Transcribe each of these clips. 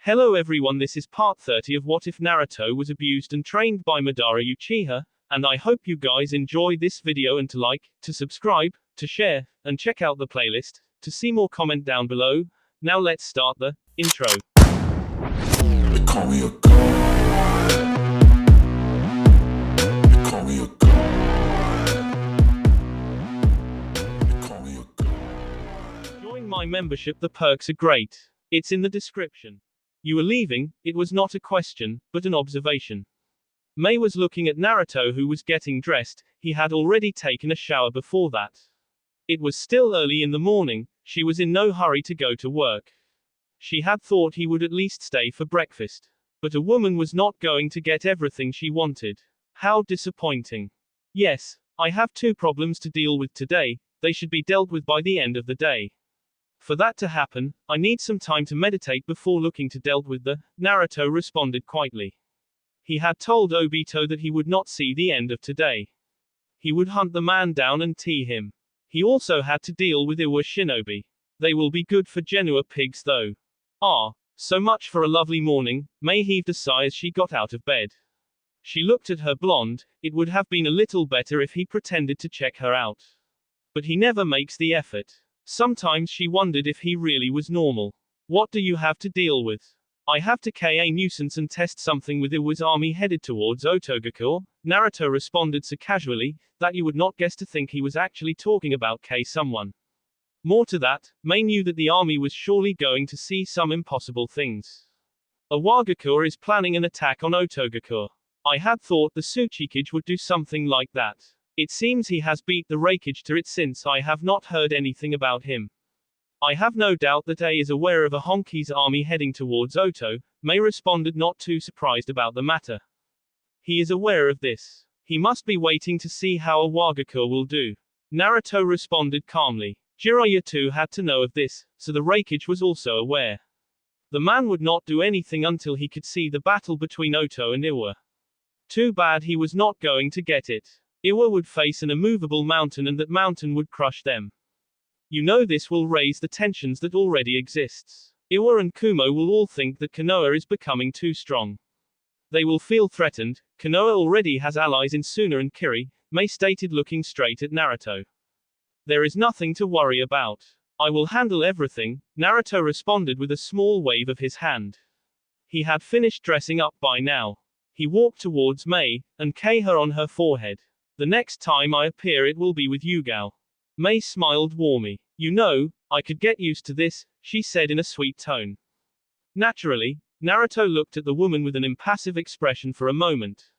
Hello everyone, this is part 30 of What If Naruto Was Abused and Trained by Madara Uchiha, and I hope you guys enjoy this video and to like, to subscribe, to share, and check out the playlist, to see more comment down below. Now let's start the intro. They call me a god. They call me a god. They call me a god. Join my membership, the perks are great. It's in the description. You were leaving, it was not a question, but an observation. Mei was looking at Naruto, who was getting dressed. He had already taken a shower before that. It was still early in the morning, she was in no hurry to go to work. She had thought he would at least stay for breakfast. But a woman was not going to get everything she wanted. How disappointing. Yes, I have two problems to deal with today, they should be dealt with by the end of the day. For that to happen, I need some time to meditate before looking to dealt with the, Naruto responded quietly. He had told Obito that he would not see the end of today. He would hunt the man down and tee him. He also had to deal with Iwa Shinobi. They will be good for Genoa pigs though. Ah, so much for a lovely morning. Mei heaved a sigh as she got out of bed. She looked at her blonde. It would have been a little better if he pretended to check her out. But he never makes the effort. Sometimes she wondered if he really was normal. What do you have to deal with? I have to kill a nuisance and test something with Iwa's army headed towards Otogakure. Naruto responded so casually, that you would not guess to think he was actually talking about someone. More to that, Mei knew that the army was surely going to see some impossible things. Iwagakure is planning an attack on Otogakure. I had thought the Tsuchikage would do something like that. It seems he has beat the Raikage to it since I have not heard anything about him. I have no doubt that A is aware of a Honki's army heading towards Oto. Mei responded, not too surprised about the matter. He is aware of this. He must be waiting to see how Iwagakure will do. Naruto responded calmly. Jiraiya too had to know of this, so the Raikage was also aware. The man would not do anything until he could see the battle between Oto and Iwa. Too bad he was not going to get it. Iwa would face an immovable mountain and that mountain would crush them. You know this will raise the tensions that already exists. Iwa and Kumo will all think that Konoha is becoming too strong. They will feel threatened. Konoha already has allies in Suna and Kiri, Mei stated looking straight at Naruto. There is nothing to worry about. I will handle everything, Naruto responded with a small wave of his hand. He had finished dressing up by now. He walked towards Mei, and kissed her on her forehead. The next time I appear it will be with Yugao. Mei smiled warmly. You know, I could get used to this, she said in a sweet tone. Naturally, Naruto looked at the woman with an impassive expression for a moment.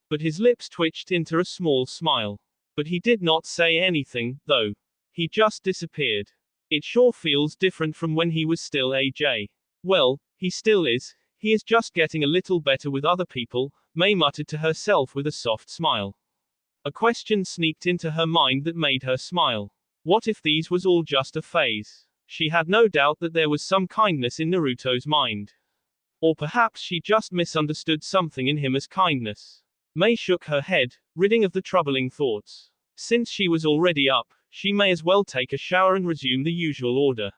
But his lips twitched into a small smile. But he did not say anything, though. He just disappeared. It sure feels different from when he was still AJ. Well, he still is, he is just getting a little better with other people, Mei muttered to herself with a soft smile. A question sneaked into her mind that made her smile. What if these was all just a phase? She had no doubt that there was some kindness in Naruto's mind. Or perhaps she just misunderstood something in him as kindness. Mei shook her head, ridding of the troubling thoughts. Since she was already up, she may as well take a shower and resume the usual order.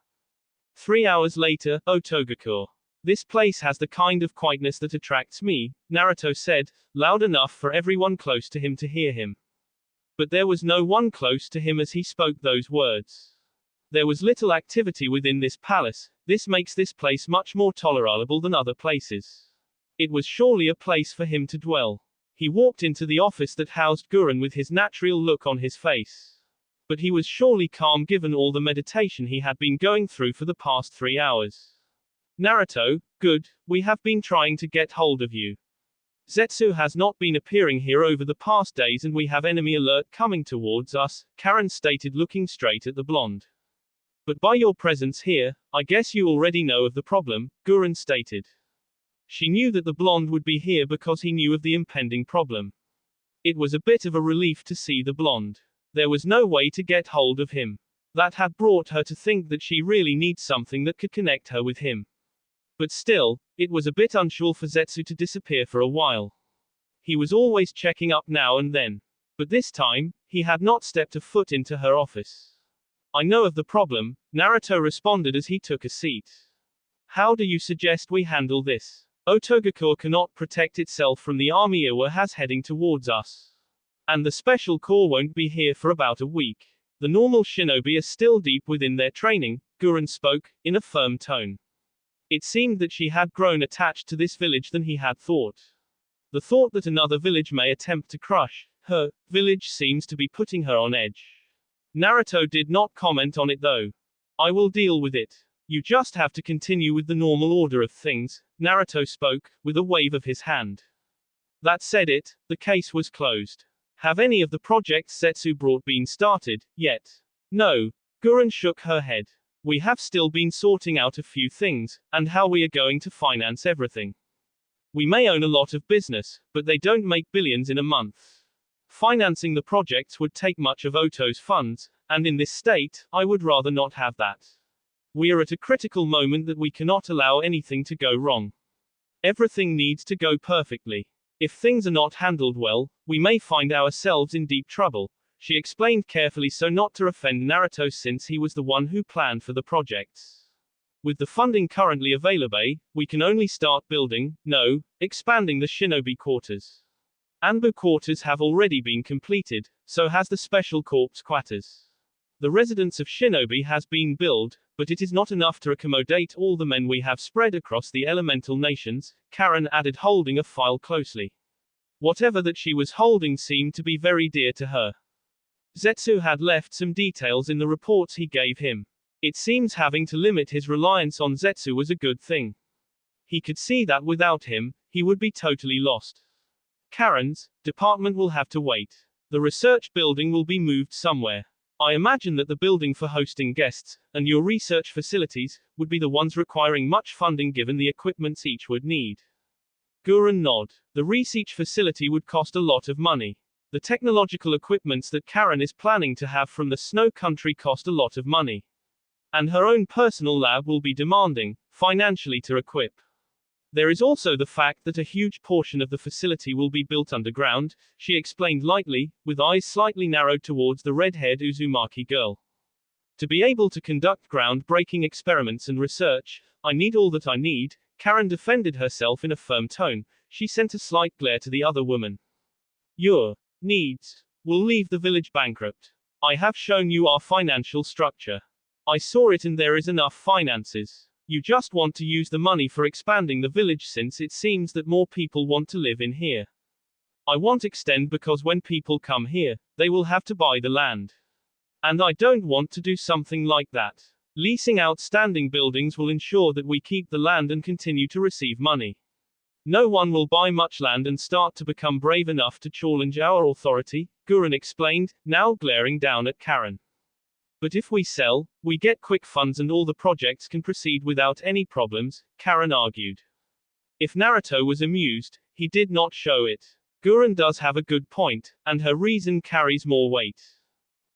3 hours later, Otogakure. This place has the kind of quietness that attracts me, Naruto said, loud enough for everyone close to him to hear him. But there was no one close to him as he spoke those words. There was little activity within this palace. This makes this place much more tolerable than other places. It was surely a place for him to dwell. He walked into the office that housed Gurren with his natural look on his face. But he was surely calm given all the meditation he had been going through for the past 3 hours. Naruto, good, we have been trying to get hold of you. Zetsu has not been appearing here over the past days and we have enemy alert coming towards us, Karen stated looking straight at the blonde. But by your presence here, I guess you already know of the problem, Gurren stated. She knew that the blonde would be here because he knew of the impending problem. It was a bit of a relief to see the blonde. There was no way to get hold of him. That had brought her to think that she really needs something that could connect her with him. But still, it was a bit unsure for Zetsu to disappear for a while. He was always checking up now and then. But this time, he had not stepped a foot into her office. I know of the problem, Naruto responded as he took a seat. How do you suggest we handle this? Otogakure cannot protect itself from the army Iwa has heading towards us. And the special corps won't be here for about a week. The normal shinobi are still deep within their training, Gurren spoke, in a firm tone. It seemed that she had grown attached to this village than he had thought. The thought that another village may attempt to crush her village seems to be putting her on edge. Naruto did not comment on it though. I will deal with it. You just have to continue with the normal order of things, Naruto spoke, with a wave of his hand. That said it, the case was closed. Have any of the projects Zetsu brought been started, yet? No. Gurren shook her head. We have still been sorting out a few things, and how we are going to finance everything. We may own a lot of business, but they don't make billions in a month. Financing the projects would take much of Oto's funds, and in this state, I would rather not have that. We are at a critical moment that we cannot allow anything to go wrong. Everything needs to go perfectly. If things are not handled well, we may find ourselves in deep trouble, she explained carefully so not to offend Naruto since he was the one who planned for the projects. With the funding currently available, we can only start building, expanding the shinobi quarters. Anbu quarters have already been completed, so has the special corps quarters. The residence of shinobi has been built, but it is not enough to accommodate all the men we have spread across the elemental nations, Karen added holding a file closely. Whatever that she was holding seemed to be very dear to her. Zetsu had left some details in the reports he gave him. It seems having to limit his reliance on Zetsu was a good thing. He could see that without him, he would be totally lost. Karen's department will have to wait. The research building will be moved somewhere. I imagine that the building for hosting guests, and your research facilities, would be the ones requiring much funding given the equipments each would need. Gurren nodded. The research facility would cost a lot of money. The technological equipments that Karen is planning to have from the snow country cost a lot of money. And her own personal lab will be demanding, financially to equip. There is also the fact that a huge portion of the facility will be built underground, she explained lightly, with eyes slightly narrowed towards the red-haired Uzumaki girl. To be able to conduct ground-breaking experiments and research, I need all that I need, Karen defended herself in a firm tone, she sent a slight glare to the other woman. Your needs will leave the village bankrupt. I have shown you our financial structure. I saw it and there is enough finances. You just want to use the money for expanding the village since it seems that more people want to live in here. I want extend because when people come here, they will have to buy the land. And I don't want to do something like that. Leasing out standing buildings will ensure that we keep the land and continue to receive money. No one will buy much land and start to become brave enough to challenge our authority, Gurren explained, now glaring down at Karen. But if we sell, we get quick funds and all the projects can proceed without any problems, Karen argued. If Naruto was amused, he did not show it. Gurren does have a good point, and her reason carries more weight.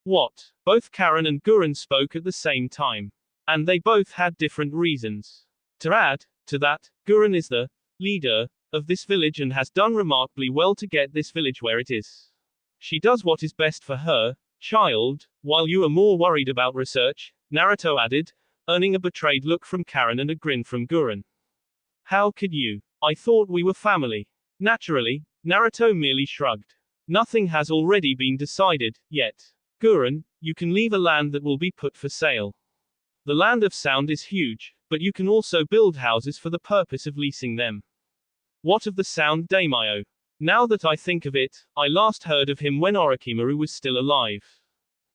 What? Both Karen and Gurren spoke at the same time. And they both had different reasons. To add to that, Gurren is the leader of this village and has done remarkably well to get this village where it is. She does what is best for her child, while you are more worried about research, Naruto added, earning a betrayed look from Karen and a grin from Gurren. How could you? I thought we were family. Naturally, Naruto merely shrugged. Nothing has already been decided, yet. Gurren, you can leave a land that will be put for sale. The land of sound is huge, but you can also build houses for the purpose of leasing them. What of the sound daimyo? Now that I think of it, I last heard of him when Orochimaru was still alive.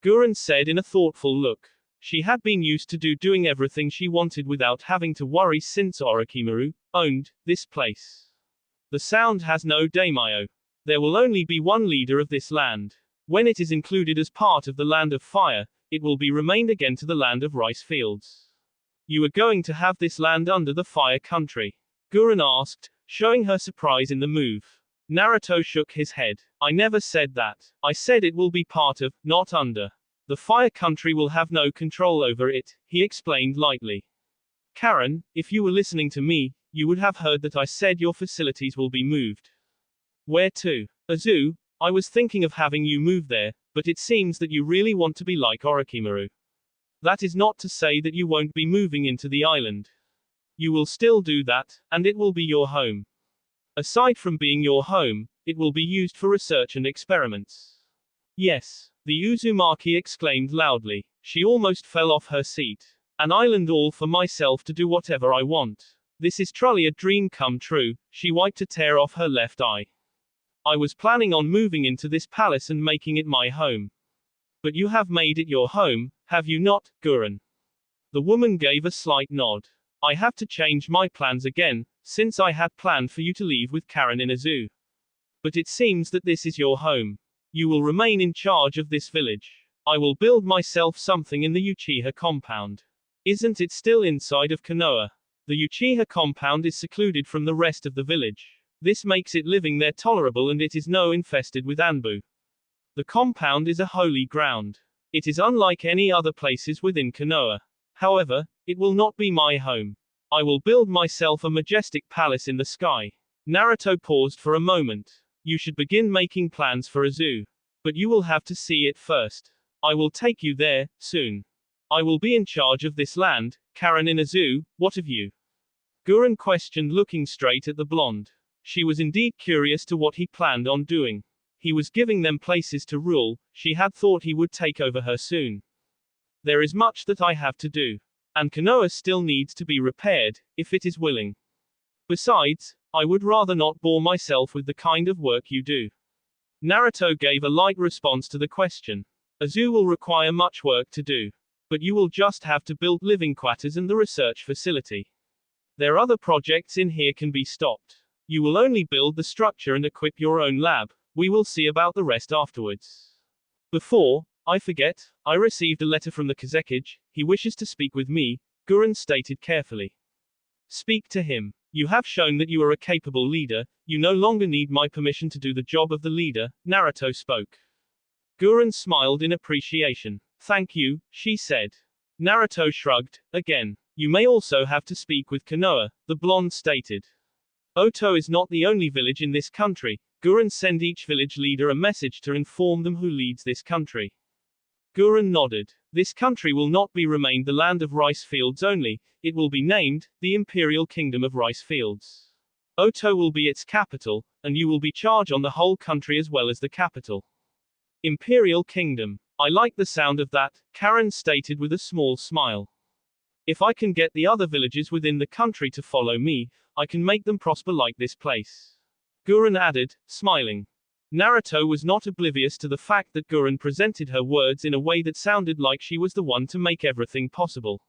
Gurren said in a thoughtful look. She had been used to doing everything she wanted without having to worry since Orochimaru owned this place. The sound has no daimyo. There will only be one leader of this land. When it is included as part of the land of fire, it will be remained again to the land of rice fields. You are going to have this land under the fire country? Gurren asked, showing her surprise in the move. Naruto shook his head. I never said that. I said it will be part of, not under. The fire country will have no control over it, he explained lightly. Karen, if you were listening to me, you would have heard that I said your facilities will be moved. Where to? Azu, I was thinking of having you move there, but it seems that you really want to be like Orochimaru. That is not to say that you won't be moving into the island. You will still do that, and it will be your home. Aside from being your home, it will be used for research and experiments. Yes, the Uzumaki exclaimed loudly. She almost fell off her seat. An island all for myself to do whatever I want. This is truly a dream come true. She wiped a tear off her left eye. I was planning on moving into this palace and making it my home. But you have made it your home, have you not, Gurren? The woman gave a slight nod. I have to change my plans again, since I had planned for you to leave with Karen in a zoo. But it seems that this is your home. You will remain in charge of this village. I will build myself something in the Uchiha compound. Isn't it still inside of Konoha? The Uchiha compound is secluded from the rest of the village. This makes it living there tolerable and it is no infested with Anbu. The compound is a holy ground. It is unlike any other places within Konoha. However, it will not be my home. I will build myself a majestic palace in the sky. Naruto paused for a moment. You should begin making plans for a zoo. But you will have to see it first. I will take you there, soon. I will be in charge of this land. Karen in a zoo, what of you? Gurren questioned, looking straight at the blonde. She was indeed curious to what he planned on doing. He was giving them places to rule. She had thought he would take over her soon. There is much that I have to do. And Konoha still needs to be repaired, if it is willing. Besides, I would rather not bore myself with the kind of work you do. Naruto gave a light response to the question. A zoo will require much work to do. But you will just have to build living quarters and the research facility. Their other projects in here can be stopped. You will only build the structure and equip your own lab. We will see about the rest afterwards. Before I forget, I received a letter from the Kazekage. He wishes to speak with me, Gurren stated carefully. Speak to him. You have shown that you are a capable leader. You no longer need my permission to do the job of the leader, Naruto spoke. Gurren smiled in appreciation. Thank you, she said. Naruto shrugged. Again. You may also have to speak with Konoha, the blonde stated. Oto is not the only village in this country. Gurren send each village leader a message to inform them who leads this country. Gurren nodded. This country will not be remained the land of rice fields only, it will be named, the Imperial Kingdom of Rice Fields. Oto will be its capital, and you will be charged on the whole country as well as the capital. Imperial Kingdom. I like the sound of that, Karen stated with a small smile. If I can get the other villages within the country to follow me, I can make them prosper like this place. Gurren added, smiling. Naruto was not oblivious to the fact that Gurren presented her words in a way that sounded like she was the one to make everything possible.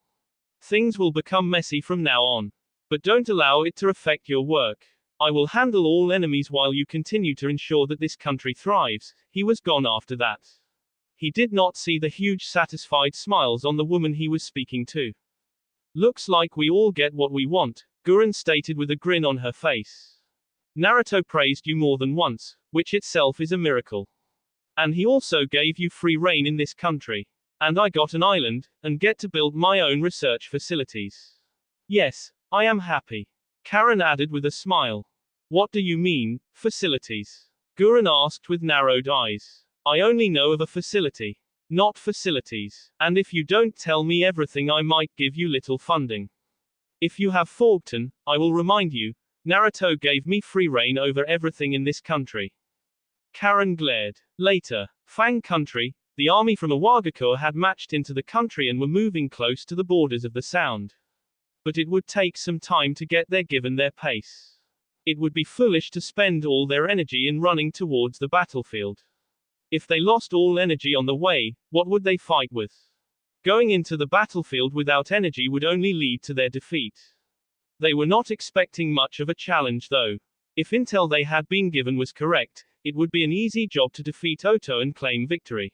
Things will become messy from now on. But don't allow it to affect your work. I will handle all enemies while you continue to ensure that this country thrives. He was gone after that. He did not see the huge satisfied smiles on the woman he was speaking to. Looks like we all get what we want, Gurren stated with a grin on her face. Naruto praised you more than once, which itself is a miracle. And he also gave you free reign in this country. And I got an island, and get to build my own research facilities. Yes, I am happy. Karen added with a smile. What do you mean, facilities? Gurren asked with narrowed eyes. I only know of a facility. Not facilities. And if you don't tell me everything I might give you little funding. If you have forgotten, I will remind you. Naruto gave me free reign over everything in this country. Karen glared. Later, Fang country, the army from Iwagakure had marched into the country and were moving close to the borders of the Sound. But it would take some time to get there given their pace. It would be foolish to spend all their energy in running towards the battlefield. If they lost all energy on the way, what would they fight with? Going into the battlefield without energy would only lead to their defeat. They were not expecting much of a challenge though. If intel they had been given was correct, it would be an easy job to defeat Oto and claim victory.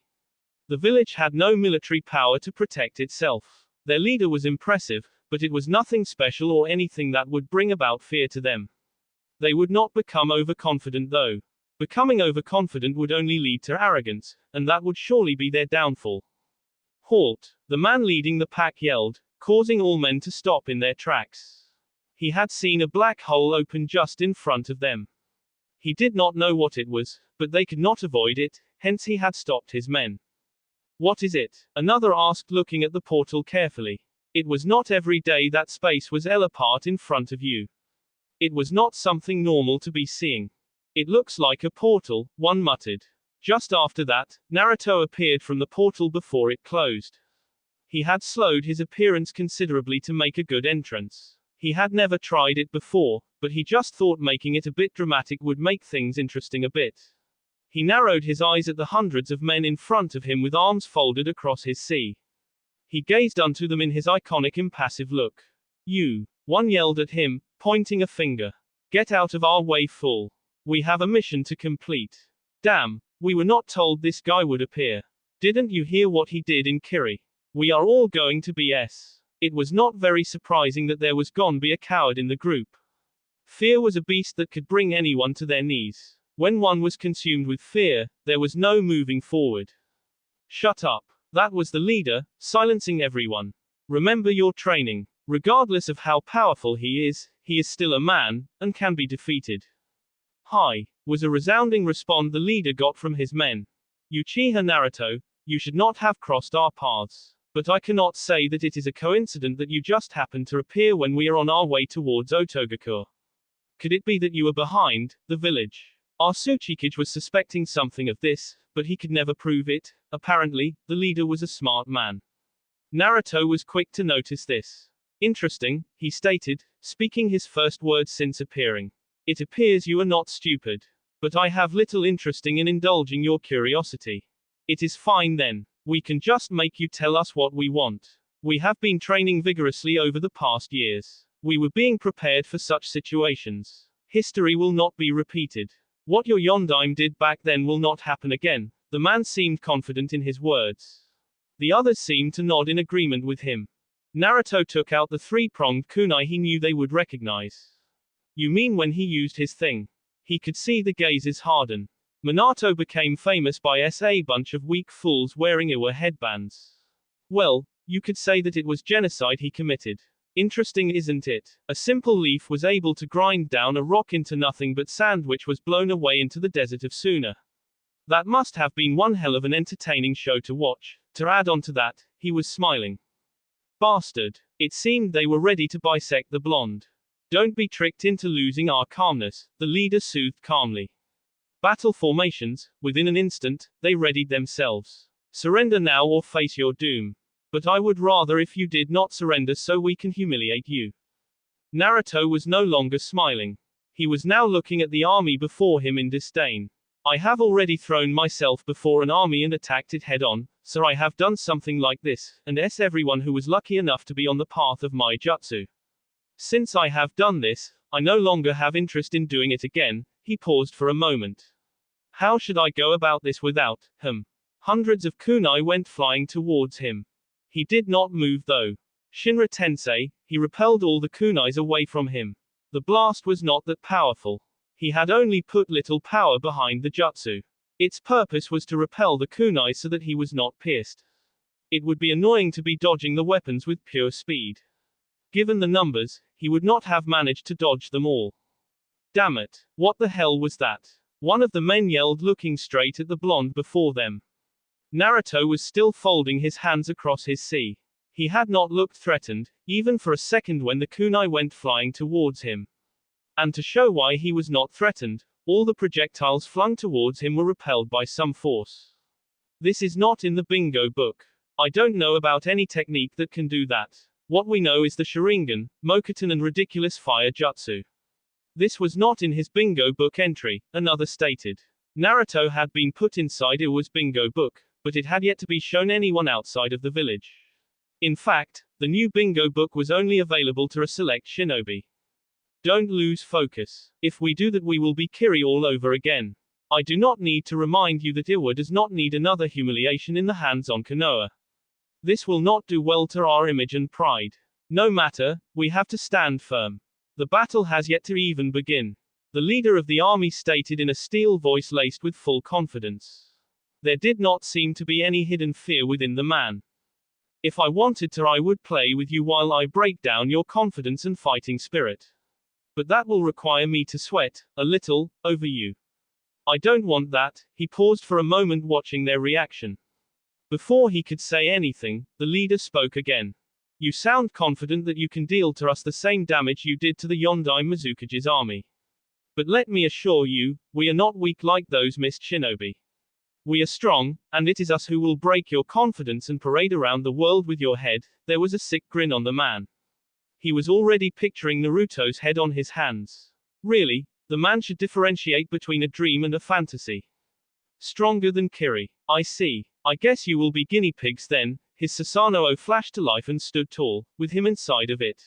The village had no military power to protect itself. Their leader was impressive, but it was nothing special or anything that would bring about fear to them. They would not become overconfident though. Becoming overconfident would only lead to arrogance, and that would surely be their downfall. Halt! The man leading the pack yelled, causing all men to stop in their tracks. He had seen a black hole open just in front of them. He did not know what it was, but they could not avoid it, hence he had stopped his men. What is it? Another asked looking at the portal carefully. It was not every day that space was apart in front of you. It was not something normal to be seeing. It looks like a portal, one muttered. Just after that, Naruto appeared from the portal before it closed. He had slowed his appearance considerably to make a good entrance. He had never tried it before, but he just thought making it a bit dramatic would make things interesting a bit. He narrowed his eyes at the hundreds of men in front of him with arms folded across his sea. He gazed unto them in his iconic impassive look. You. One yelled at him, pointing a finger. Get out of our way, fool. We have a mission to complete. Damn, we were not told this guy would appear. Didn't you hear what he did in Kiri? We are all going to be S. It was not very surprising that there was gonna be a coward in the group. Fear was a beast that could bring anyone to their knees. When one was consumed with fear, there was no moving forward. Shut up. That was the leader, silencing everyone. Remember your training. Regardless of how powerful he is still a man, and can be defeated. Hi, was a resounding response the leader got from his men. Uchiha Naruto, you should not have crossed our paths. But I cannot say that it is a coincidence that you just happened to appear when we are on our way towards Otogakure. Could it be that you were behind the village? Our Tsuchikage was suspecting something of this, but he could never prove it. Apparently, the leader was a smart man. Naruto was quick to notice this. Interesting, he stated, speaking his first words since appearing. It appears you are not stupid. But I have little interest in indulging your curiosity. It is fine then. We can just make you tell us what we want. We have been training vigorously over the past years. We were being prepared for such situations. History will not be repeated. What your Yondaime did back then will not happen again. The man seemed confident in his words. The others seemed to nod in agreement with him. Naruto took out the three-pronged kunai he knew they would recognize. You mean when he used his thing? He could see the gazes harden. Minato became famous by a bunch of weak fools wearing Iwa headbands. Well, you could say that it was genocide he committed. Interesting, isn't it? A simple leaf was able to grind down a rock into nothing but sand, which was blown away into the desert of Suna. That must have been one hell of an entertaining show to watch. To add on to that, he was smiling. Bastard. It seemed they were ready to bisect the blonde. Don't be tricked into losing our calmness, the leader soothed calmly. Battle formations, within an instant, they readied themselves. Surrender now or face your doom. But I would rather if you did not surrender so we can humiliate you. Naruto was no longer smiling. He was now looking at the army before him in disdain. I have already thrown myself before an army and attacked it head-on, so I have done something like this, and everyone who was lucky enough to be on the path of my jutsu. Since I have done this, I no longer have interest in doing it again. He paused for a moment. How should I go about this without him? Hundreds of kunai went flying towards him. He did not move though. Shinra Tensei, he repelled all the kunais away from him. The blast was not that powerful. He had only put little power behind the jutsu. Its purpose was to repel the kunai so that he was not pierced. It would be annoying to be dodging the weapons with pure speed. Given the numbers, he would not have managed to dodge them all. Damn it. What the hell was that? One of the men yelled, looking straight at the blonde before them. Naruto was still folding his hands across his sea. He had not looked threatened, even for a second when the kunai went flying towards him. And to show why he was not threatened, all the projectiles flung towards him were repelled by some force. This is not in the bingo book. I don't know about any technique that can do that. What we know is the Sharingan, Mokuton and ridiculous fire jutsu. This was not in his bingo book entry, another stated. Naruto had been put inside Iwa's bingo book, but it had yet to be shown anyone outside of the village. In fact, the new bingo book was only available to a select shinobi. Don't lose focus. If we do that we will be Kiri all over again. I do not need to remind you that Iwa does not need another humiliation in the hands on Konoha. This will not do well to our image and pride. No matter, we have to stand firm. The battle has yet to even begin. The leader of the army stated in a steel voice laced with full confidence. There did not seem to be any hidden fear within the man. If I wanted to, I would play with you while I break down your confidence and fighting spirit. But that will require me to sweat a little over you. I don't want that. He paused for a moment, watching their reaction. Before he could say anything, the leader spoke again. You sound confident that you can deal to us the same damage you did to the Yondai Mizukage's army. But let me assure you, we are not weak like those mist shinobi. We are strong, and it is us who will break your confidence and parade around the world with your head. There was a sick grin on the man. He was already picturing Naruto's head on his hands. Really, the man should differentiate between a dream and a fantasy. Stronger than Kiri. I see. I guess you will be guinea pigs then. His Susanoo flashed to life and stood tall, with him inside of it.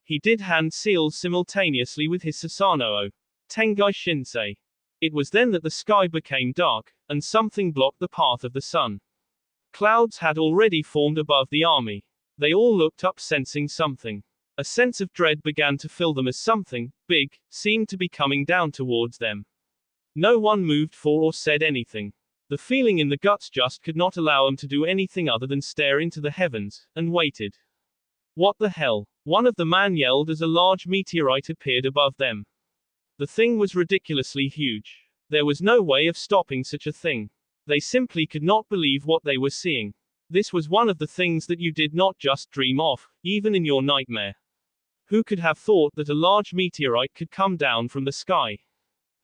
He did hand seals simultaneously with his Susanoo. Tengai Shinsei. It was then that the sky became dark, and something blocked the path of the sun. Clouds had already formed above the army. They all looked up, sensing something. A sense of dread began to fill them as something big seemed to be coming down towards them. No one moved for or said anything. The feeling in the guts just could not allow them to do anything other than stare into the heavens, and waited. What the hell? One of the men yelled as a large meteorite appeared above them. The thing was ridiculously huge. There was no way of stopping such a thing. They simply could not believe what they were seeing. This was one of the things that you did not just dream of, even in your nightmare. Who could have thought that a large meteorite could come down from the sky?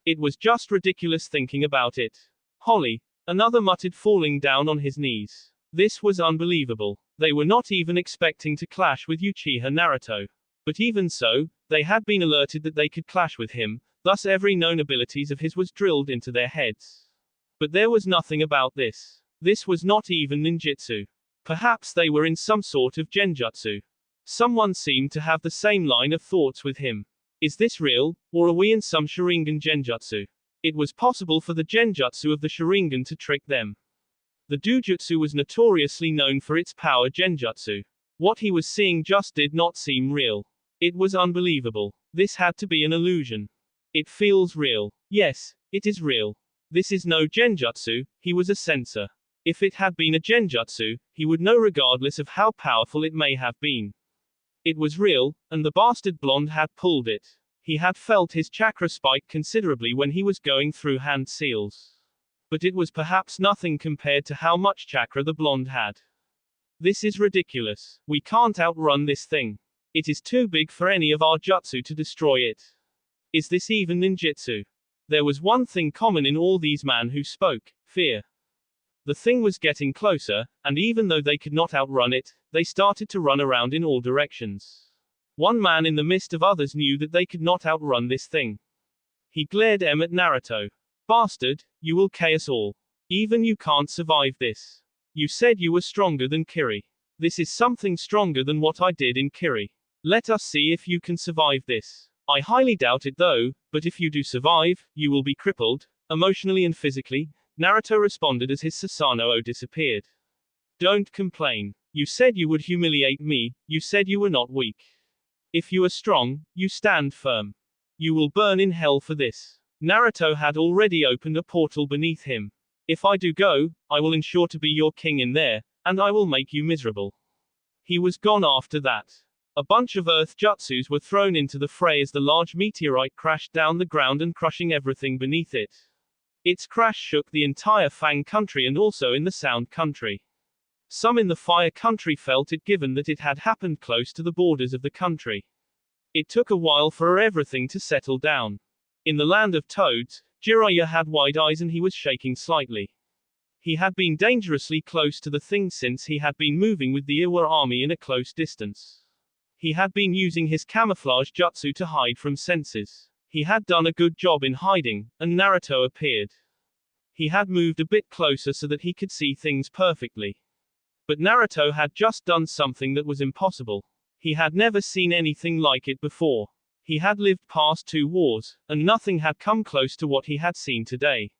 It was just ridiculous thinking about it. Holly, another muttered, falling down on his knees. This was unbelievable. They were not even expecting to clash with Uchiha Naruto. But even so, they had been alerted that they could clash with him, thus every known abilities of his was drilled into their heads. But there was nothing about this. This was not even ninjutsu. Perhaps they were in some sort of genjutsu. Someone seemed to have the same line of thoughts with him. Is this real, or are we in some Sharingan genjutsu? It was possible for the genjutsu of the Sharingan to trick them. The Dojutsu was notoriously known for its power genjutsu. What he was seeing just did not seem real. It was unbelievable. This had to be an illusion. It feels real. Yes, it is real. This is no genjutsu, he was a censor. If it had been a genjutsu, he would know regardless of how powerful it may have been. It was real, and the bastard blonde had pulled it. He had felt his chakra spike considerably when he was going through hand seals. But it was perhaps nothing compared to how much chakra the blonde had. This is ridiculous. We can't outrun this thing. It is too big for any of our jutsu to destroy it. Is this even ninjutsu? There was one thing common in all these men who spoke: fear. The thing was getting closer, and even though they could not outrun it, they started to run around in all directions. One man in the midst of others knew that they could not outrun this thing. He glared at Naruto. Bastard, you will kill us all. Even you can't survive this. You said you were stronger than Kiri. This is something stronger than what I did in Kiri. Let us see if you can survive this. I highly doubt it though, but if you do survive, you will be crippled, emotionally and physically, Naruto responded as his Susanoo disappeared. Don't complain. You said you would humiliate me, you said you were not weak. If you are strong, you stand firm. You will burn in hell for this. Naruto had already opened a portal beneath him. If I do go, I will ensure to be your king in there, and I will make you miserable. He was gone after that. A bunch of earth jutsus were thrown into the fray as the large meteorite crashed down the ground and crushing everything beneath it. Its crash shook the entire Fang country and also in the Sound country. Some in the Fire country felt it given that it had happened close to the borders of the country. It took a while for everything to settle down. In the land of toads, Jiraiya had wide eyes and he was shaking slightly. He had been dangerously close to the thing since he had been moving with the Iwa army in a close distance. He had been using his camouflage jutsu to hide from senses. He had done a good job in hiding, and Naruto appeared. He had moved a bit closer so that he could see things perfectly. But Naruto had just done something that was impossible. He had never seen anything like it before. He had lived past 2 wars, and nothing had come close to what he had seen today.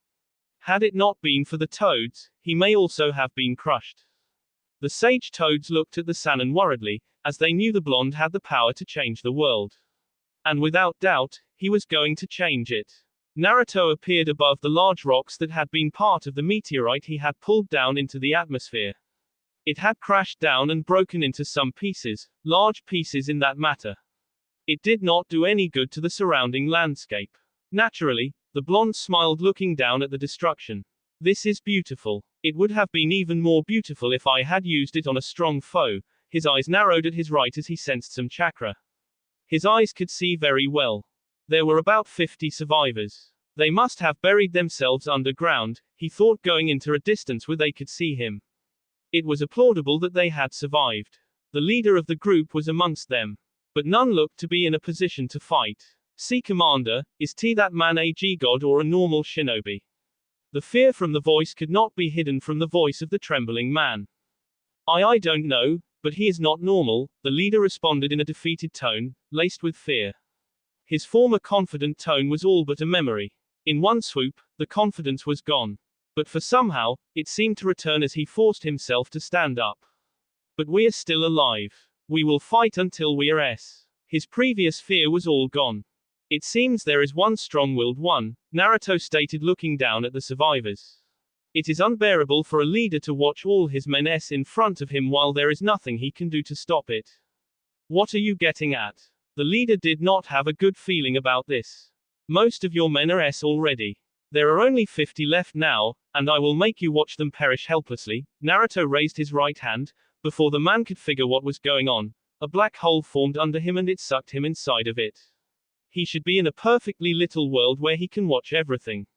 Had it not been for the toads, he may also have been crushed. The sage toads looked at the Sannin worriedly, as they knew the blonde had the power to change the world. And without doubt, he was going to change it. Naruto appeared above the large rocks that had been part of the meteorite he had pulled down into the atmosphere. It had crashed down and broken into some pieces, large pieces in that matter. It did not do any good to the surrounding landscape. Naturally, the blonde smiled looking down at the destruction. This is beautiful. It would have been even more beautiful if I had used it on a strong foe. His eyes narrowed at his right as he sensed some chakra. His eyes could see very well. There were about 50 survivors. They must have buried themselves underground, he thought, going into a distance where they could see him. It was applaudable that they had survived. The leader of the group was amongst them. But none looked to be in a position to fight. "See, Commander, is that man a G-god or a normal shinobi?" The fear from the voice could not be hidden from the voice of the trembling man. I don't know, but he is not normal," the leader responded in a defeated tone, laced with fear. His former confident tone was all but a memory. In one swoop, the confidence was gone. But for somehow, it seemed to return as he forced himself to stand up. "But we are still alive. We will fight until we are s." His previous fear was all gone. "It seems there is one strong-willed one," Naruto stated, looking down at the survivors. "It is unbearable for a leader to watch all his men in front of him while there is nothing he can do to stop it." "What are you getting at?" The leader did not have a good feeling about this. "Most of your men are already. There are only 50 left now, and I will make you watch them perish helplessly." Naruto raised his right hand. Before the man could figure what was going on, a black hole formed under him and it sucked him inside of it. He should be in a perfectly little world where he can watch everything.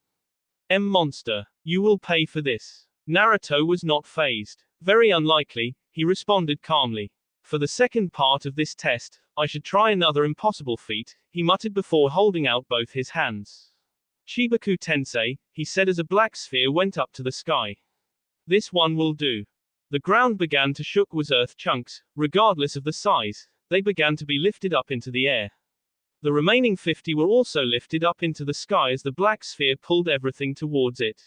Monster. You will pay for this." Naruto was not fazed. "Very unlikely," he responded calmly. "For the second part of this test, I should try another impossible feat," he muttered before holding out both his hands. "Chibaku Tensei," he said as a black sphere went up to the sky. "This one will do." The ground began to shook with earth chunks, regardless of the size. They began to be lifted up into the air. The remaining 50 were also lifted up into the sky as the black sphere pulled everything towards it.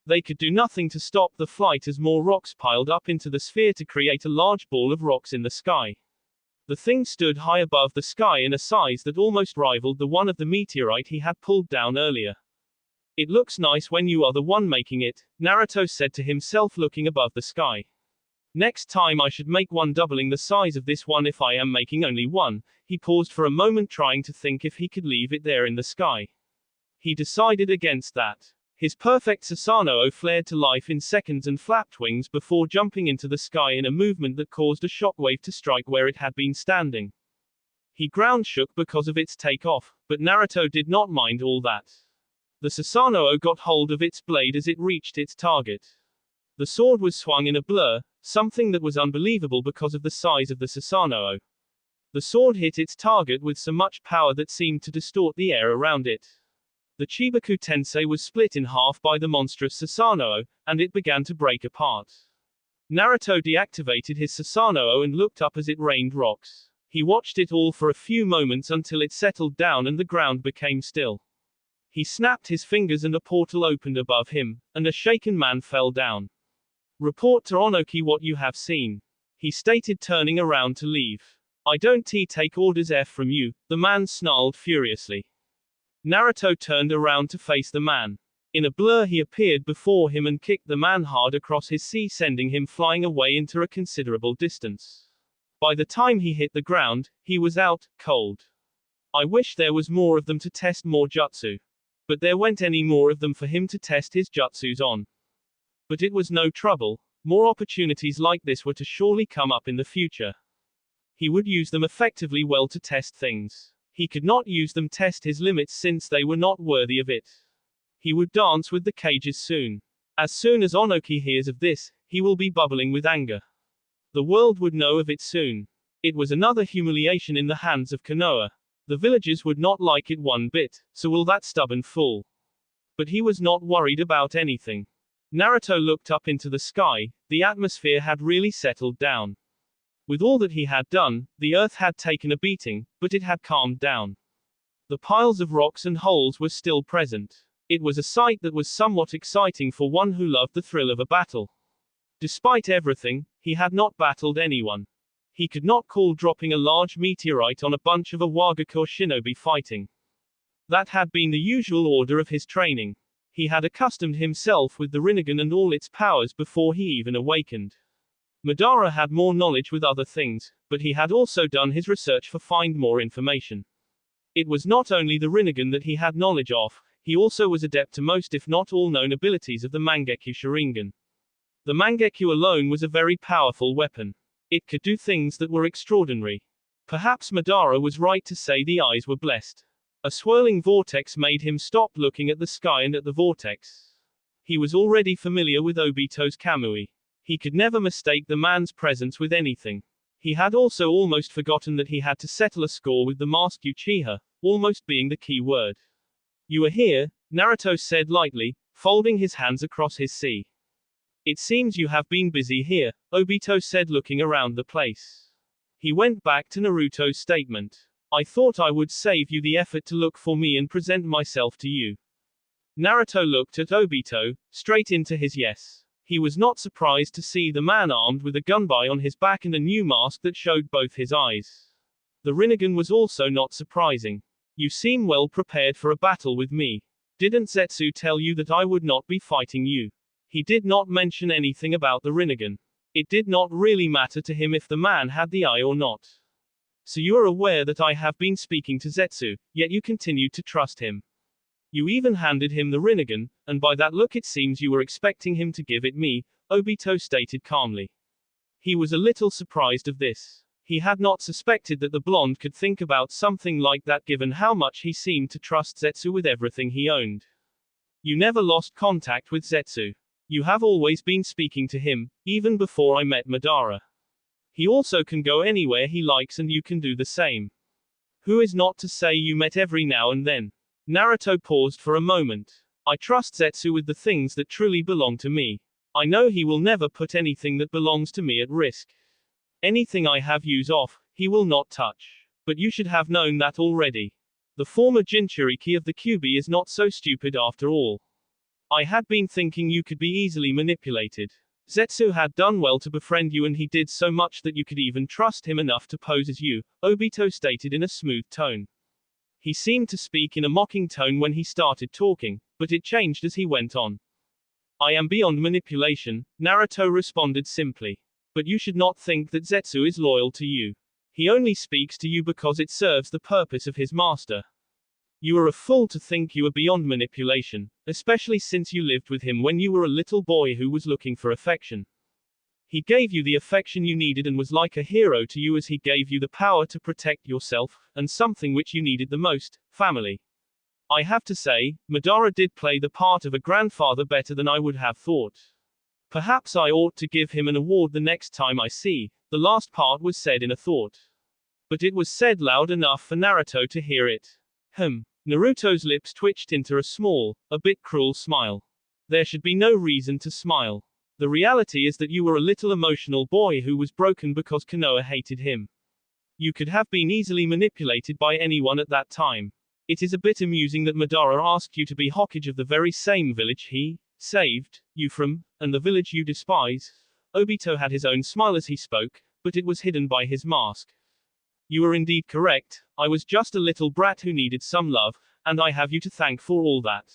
They could do nothing to stop the flight as more rocks piled up into the sphere to create a large ball of rocks in the sky. The thing stood high above the sky in a size that almost rivaled the one of the meteorite he had pulled down earlier. "It looks nice when you are the one making it," Naruto said to himself, looking above the sky. "Next time I should make one doubling the size of this one if I am making only one." He paused for a moment, trying to think if he could leave it there in the sky. He decided against that. His perfect Susanoo flared to life in seconds and flapped wings before jumping into the sky in a movement that caused a shockwave to strike where it had been standing. He ground shook because of its takeoff, but Naruto did not mind all that. The Susanoo got hold of its blade as it reached its target. The sword was swung in a blur, something that was unbelievable because of the size of the Susanoo. The sword hit its target with so much power that seemed to distort the air around it. The Chibaku Tensei was split in half by the monstrous Susanoo, and it began to break apart. Naruto deactivated his Susanoo and looked up as it rained rocks. He watched it all for a few moments until it settled down and the ground became still. He snapped his fingers and a portal opened above him, and a shaken man fell down. "Report to Onoki what you have seen," he stated, turning around to leave. "I don't take orders from you," the man snarled furiously. Naruto turned around to face the man. In a blur he appeared before him and kicked the man hard across his sea, sending him flying away into a considerable distance. By the time he hit the ground, he was out, cold. I wish there was more of them to test more jutsu. But there weren't any more of them for him to test his jutsus on. But it was no trouble. More opportunities like this were to surely come up in the future. He would use them effectively well to test things. He could not use them test his limits since they were not worthy of it. He would dance with the cages soon. As soon as Onoki hears of this, he will be bubbling with anger. The world would know of it soon. It was another humiliation in the hands of Konoha. The villagers would not like it one bit, so will that stubborn fool. But he was not worried about anything. Naruto looked up into the sky. The atmosphere had really settled down. With all that he had done, the earth had taken a beating, but it had calmed down. The piles of rocks and holes were still present. It was a sight that was somewhat exciting for one who loved the thrill of a battle. Despite everything, he had not battled anyone. He could not call dropping a large meteorite on a bunch of a Wagacore shinobi fighting. That had been the usual order of his training. He had accustomed himself with the Rinnegan and all its powers before he even awakened. Madara had more knowledge with other things, but he had also done his research for find more information. It was not only the Rinnegan that he had knowledge of, he also was adept to most if not all known abilities of the Mangekyo Sharingan. The Mangekyo alone was a very powerful weapon. It could do things that were extraordinary. Perhaps Madara was right to say the eyes were blessed. A swirling vortex made him stop looking at the sky and at the vortex. He was already familiar with Obito's Kamui. He could never mistake the man's presence with anything. He had also almost forgotten that he had to settle a score with the masked Uchiha, almost being the key word. You are here, Naruto said lightly, folding his hands across his sea. It seems you have been busy here, Obito said looking around the place. He went back to Naruto's statement. I thought I would save you the effort to look for me and present myself to you. Naruto looked at Obito, straight into his yes. He was not surprised to see the man armed with a gunbai on his back and a new mask that showed both his eyes. The Rinnegan was also not surprising. You seem well prepared for a battle with me. Didn't Zetsu tell you that I would not be fighting you? He did not mention anything about the Rinnegan. It did not really matter to him if the man had the eye or not. So you are aware that I have been speaking to Zetsu, yet you continued to trust him. You even handed him the Rinnegan, and by that look it seems you were expecting him to give it me, Obito stated calmly. He was a little surprised of this. He had not suspected that the blonde could think about something like that given how much he seemed to trust Zetsu with everything he owned. You never lost contact with Zetsu. You have always been speaking to him, even before I met Madara. He also can go anywhere he likes and you can do the same. Who is not to say you met every now and then? Naruto paused for a moment. I trust Zetsu with the things that truly belong to me. I know he will never put anything that belongs to me at risk. Anything I have use off, he will not touch. But you should have known that already. The former Jinchuriki of the Kyuubi is not so stupid after all. I had been thinking you could be easily manipulated. Zetsu had done well to befriend you and he did so much that you could even trust him enough to pose as you, Obito stated in a smooth tone. He seemed to speak in a mocking tone when he started talking, but it changed as he went on. I am beyond manipulation, Naruto responded simply. But you should not think that Zetsu is loyal to you. He only speaks to you because it serves the purpose of his master. You are a fool to think you are beyond manipulation, especially since you lived with him when you were a little boy who was looking for affection. He gave you the affection you needed and was like a hero to you as he gave you the power to protect yourself, and something which you needed the most, family. I have to say, Madara did play the part of a grandfather better than I would have thought. Perhaps I ought to give him an award the next time I see. The last part was said in a thought. But it was said loud enough for Naruto to hear it. Naruto's lips twitched into a small, a bit cruel smile. There should be no reason to smile. The reality is that you were a little emotional boy who was broken because Konoha hated him. You could have been easily manipulated by anyone at that time. It is a bit amusing that Madara asked you to be Hokage of the very same village he saved you from, and the village you despise. Obito had his own smile as he spoke, but it was hidden by his mask. You are indeed correct, I was just a little brat who needed some love, and I have you to thank for all that.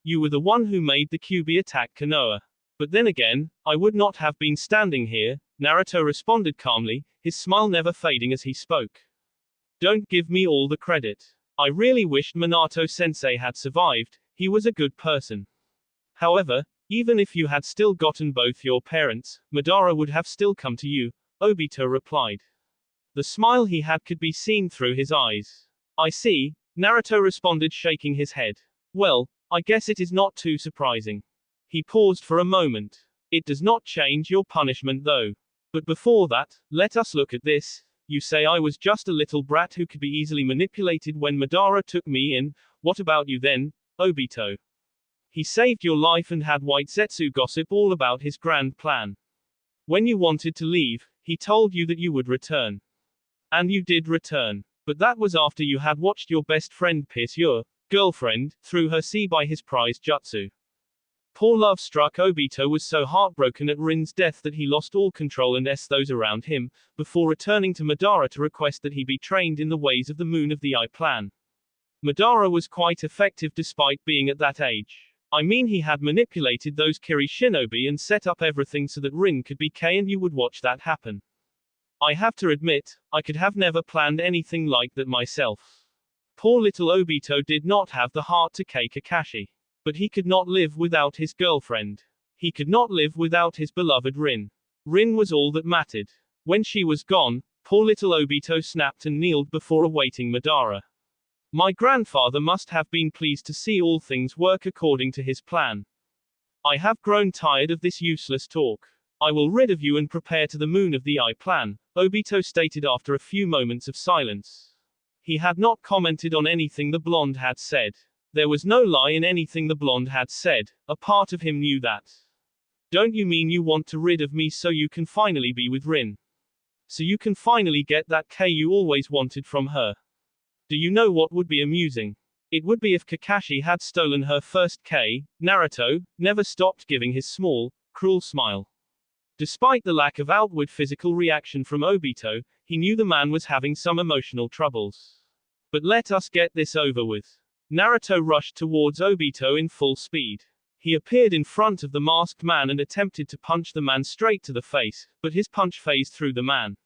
You were the one who made the Kyuubi attack Konoha. But then again, I would not have been standing here, Naruto responded calmly, his smile never fading as he spoke. Don't give me all the credit. I really wished Minato-sensei had survived, he was a good person. However, even if you had still gotten both your parents, Madara would have still come to you, Obito replied. The smile he had could be seen through his eyes. I see, Naruto responded shaking his head. Well, I guess it is not too surprising. He paused for a moment. It does not change your punishment though. But before that, let us look at this. You say I was just a little brat who could be easily manipulated when Madara took me in. What about you then, Obito? He saved your life and had White Zetsu gossip all about his grand plan. When you wanted to leave, he told you that you would return. And you did return. But that was after you had watched your best friend pierce your girlfriend through her sea by his prized jutsu. Poor love-struck Obito was so heartbroken at Rin's death that he lost all control and those around him, before returning to Madara to request that he be trained in the ways of the Moon of the Eye plan. Madara was quite effective despite being at that age. I mean he had manipulated those Kiri shinobi and set up everything so that Rin could be K and you would watch that happen. I have to admit, I could have never planned anything like that myself. Poor little Obito did not have the heart to K Kakashi. But he could not live without his girlfriend. He could not live without his beloved Rin. Rin was all that mattered. When she was gone, poor little Obito snapped and kneeled before awaiting Madara. My grandfather must have been pleased to see all things work according to his plan. I have grown tired of this useless talk. I will rid of you and prepare to the moon of the eye plan, Obito stated after a few moments of silence. He had not commented on anything the blonde had said. There was no lie in anything the blonde had said, a part of him knew that. Don't you mean you want to rid of me so you can finally be with Rin? So you can finally get that K you always wanted from her? Do you know what would be amusing? It would be if Kakashi had stolen her first K. Naruto never stopped giving his small, cruel smile. Despite the lack of outward physical reaction from Obito, he knew the man was having some emotional troubles. But let us get this over with. Naruto rushed towards Obito in full speed. He appeared in front of the masked man and attempted to punch the man straight to the face, but his punch phased through the man.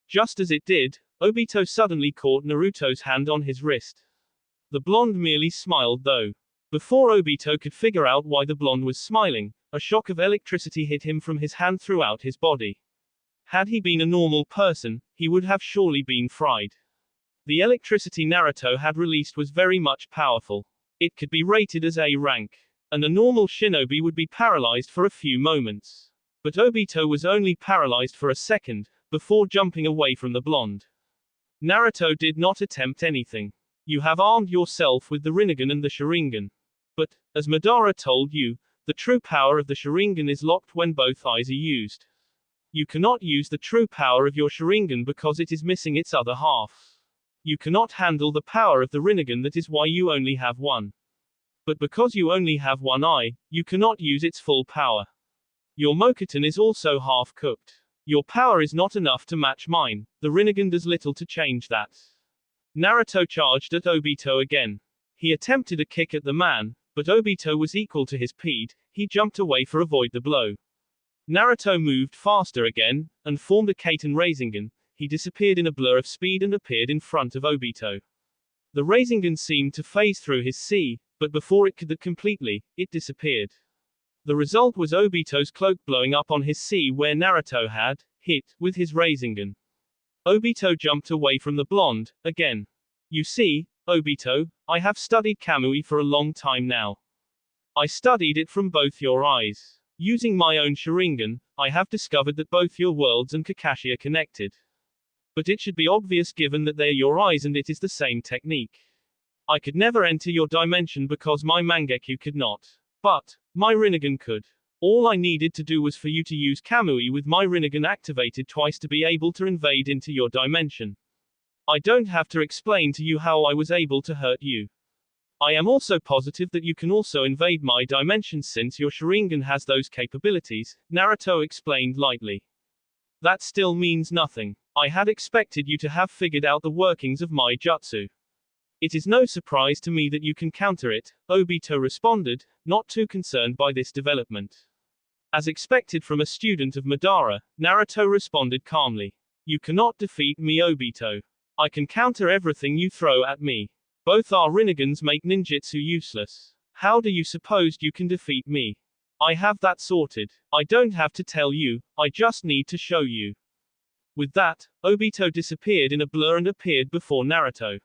Just as it did, Obito suddenly caught Naruto's hand on his wrist. The blonde merely smiled though. Before Obito could figure out why the blonde was smiling, a shock of electricity hit him from his hand throughout his body. Had he been a normal person, he would have surely been fried. The electricity Naruto had released was very much powerful. It could be rated as A rank, and a normal shinobi would be paralyzed for a few moments. But Obito was only paralyzed for a second, before jumping away from the blonde. Naruto did not attempt anything. You have armed yourself with the Rinnegan and the Sharingan. But, as Madara told you, the true power of the Sharingan is locked when both eyes are used. You cannot use the true power of your Sharingan because it is missing its other half. You cannot handle the power of the Rinnegan, that is why you only have one. But because you only have one eye, you cannot use its full power. Your Mokuton is also half-cooked. Your power is not enough to match mine, the Rinnegan does little to change that. Naruto charged at Obito again. He attempted a kick at the man, but Obito was equal to his speed. He jumped away for avoid the blow. Naruto moved faster again, and formed a Kaiten Rasengan. He disappeared in a blur of speed and appeared in front of Obito. The Rasengan seemed to phase through his C, but before it could that completely, it disappeared. The result was Obito's cloak blowing up on his C where Naruto had hit with his Rasengan. Obito jumped away from the blonde, again. You see, Obito, I have studied Kamui for a long time now. I studied it from both your eyes. Using my own Sharingan, I have discovered that both your worlds and Kakashi are connected. But it should be obvious given that they are your eyes and it is the same technique. I could never enter your dimension because my Mangekyu could not. But, my Rinnegan could. All I needed to do was for you to use Kamui with my Rinnegan activated twice to be able to invade into your dimension. I don't have to explain to you how I was able to hurt you. I am also positive that you can also invade my dimension since your Sharingan has those capabilities, Naruto explained lightly. That still means nothing. I had expected you to have figured out the workings of my jutsu. It is no surprise to me that you can counter it, Obito responded, not too concerned by this development. As expected from a student of Madara, Naruto responded calmly. You cannot defeat me, Obito. I can counter everything you throw at me. Both our Rinnegans make ninjutsu useless. How do you suppose you can defeat me? I have that sorted. I don't have to tell you, I just need to show you. With that, Obito disappeared in a blur and appeared before Naruto.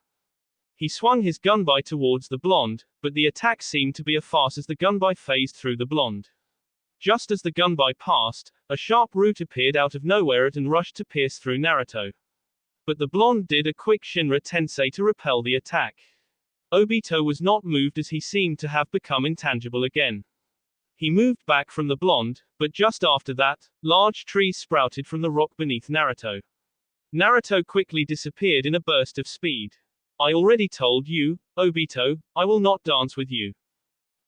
He swung his gunbai towards the blonde, but the attack seemed to be a farce as the gunbai phased through the blonde. Just as the gunbai passed, a sharp root appeared out of nowhere and rushed to pierce through Naruto. But the blonde did a quick Shinra Tensei to repel the attack. Obito was not moved as he seemed to have become intangible again. He moved back from the blonde, but just after that, large trees sprouted from the rock beneath Naruto. Naruto quickly disappeared in a burst of speed. I already told you, Obito, I will not dance with you.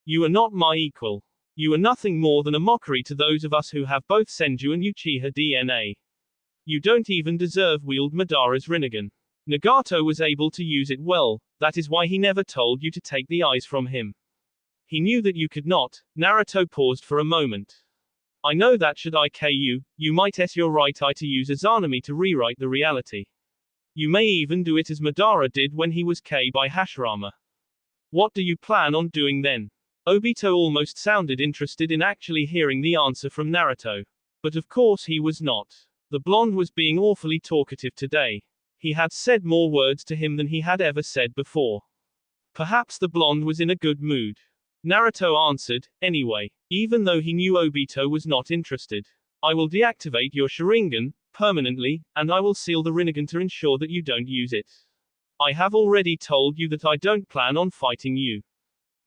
You are not my equal. You are nothing more than a mockery to those of us who have both Senju and Uchiha DNA. You don't even deserve wield Madara's Rinnegan. Nagato was able to use it well, that is why he never told you to take the eyes from him. He knew that you could not. Naruto paused for a moment. I know that should I KU, you might s your right eye to use Izanami to rewrite the reality. You may even do it as Madara did when he was K by Hashirama. What do you plan on doing then? Obito almost sounded interested in actually hearing the answer from Naruto. But of course he was not. The blonde was being awfully talkative today. He had said more words to him than he had ever said before. Perhaps the blonde was in a good mood. Naruto answered, anyway, even though he knew Obito was not interested. I will deactivate your Sharingan, permanently, and I will seal the Rinnegan to ensure that you don't use it. I have already told you that I don't plan on fighting you.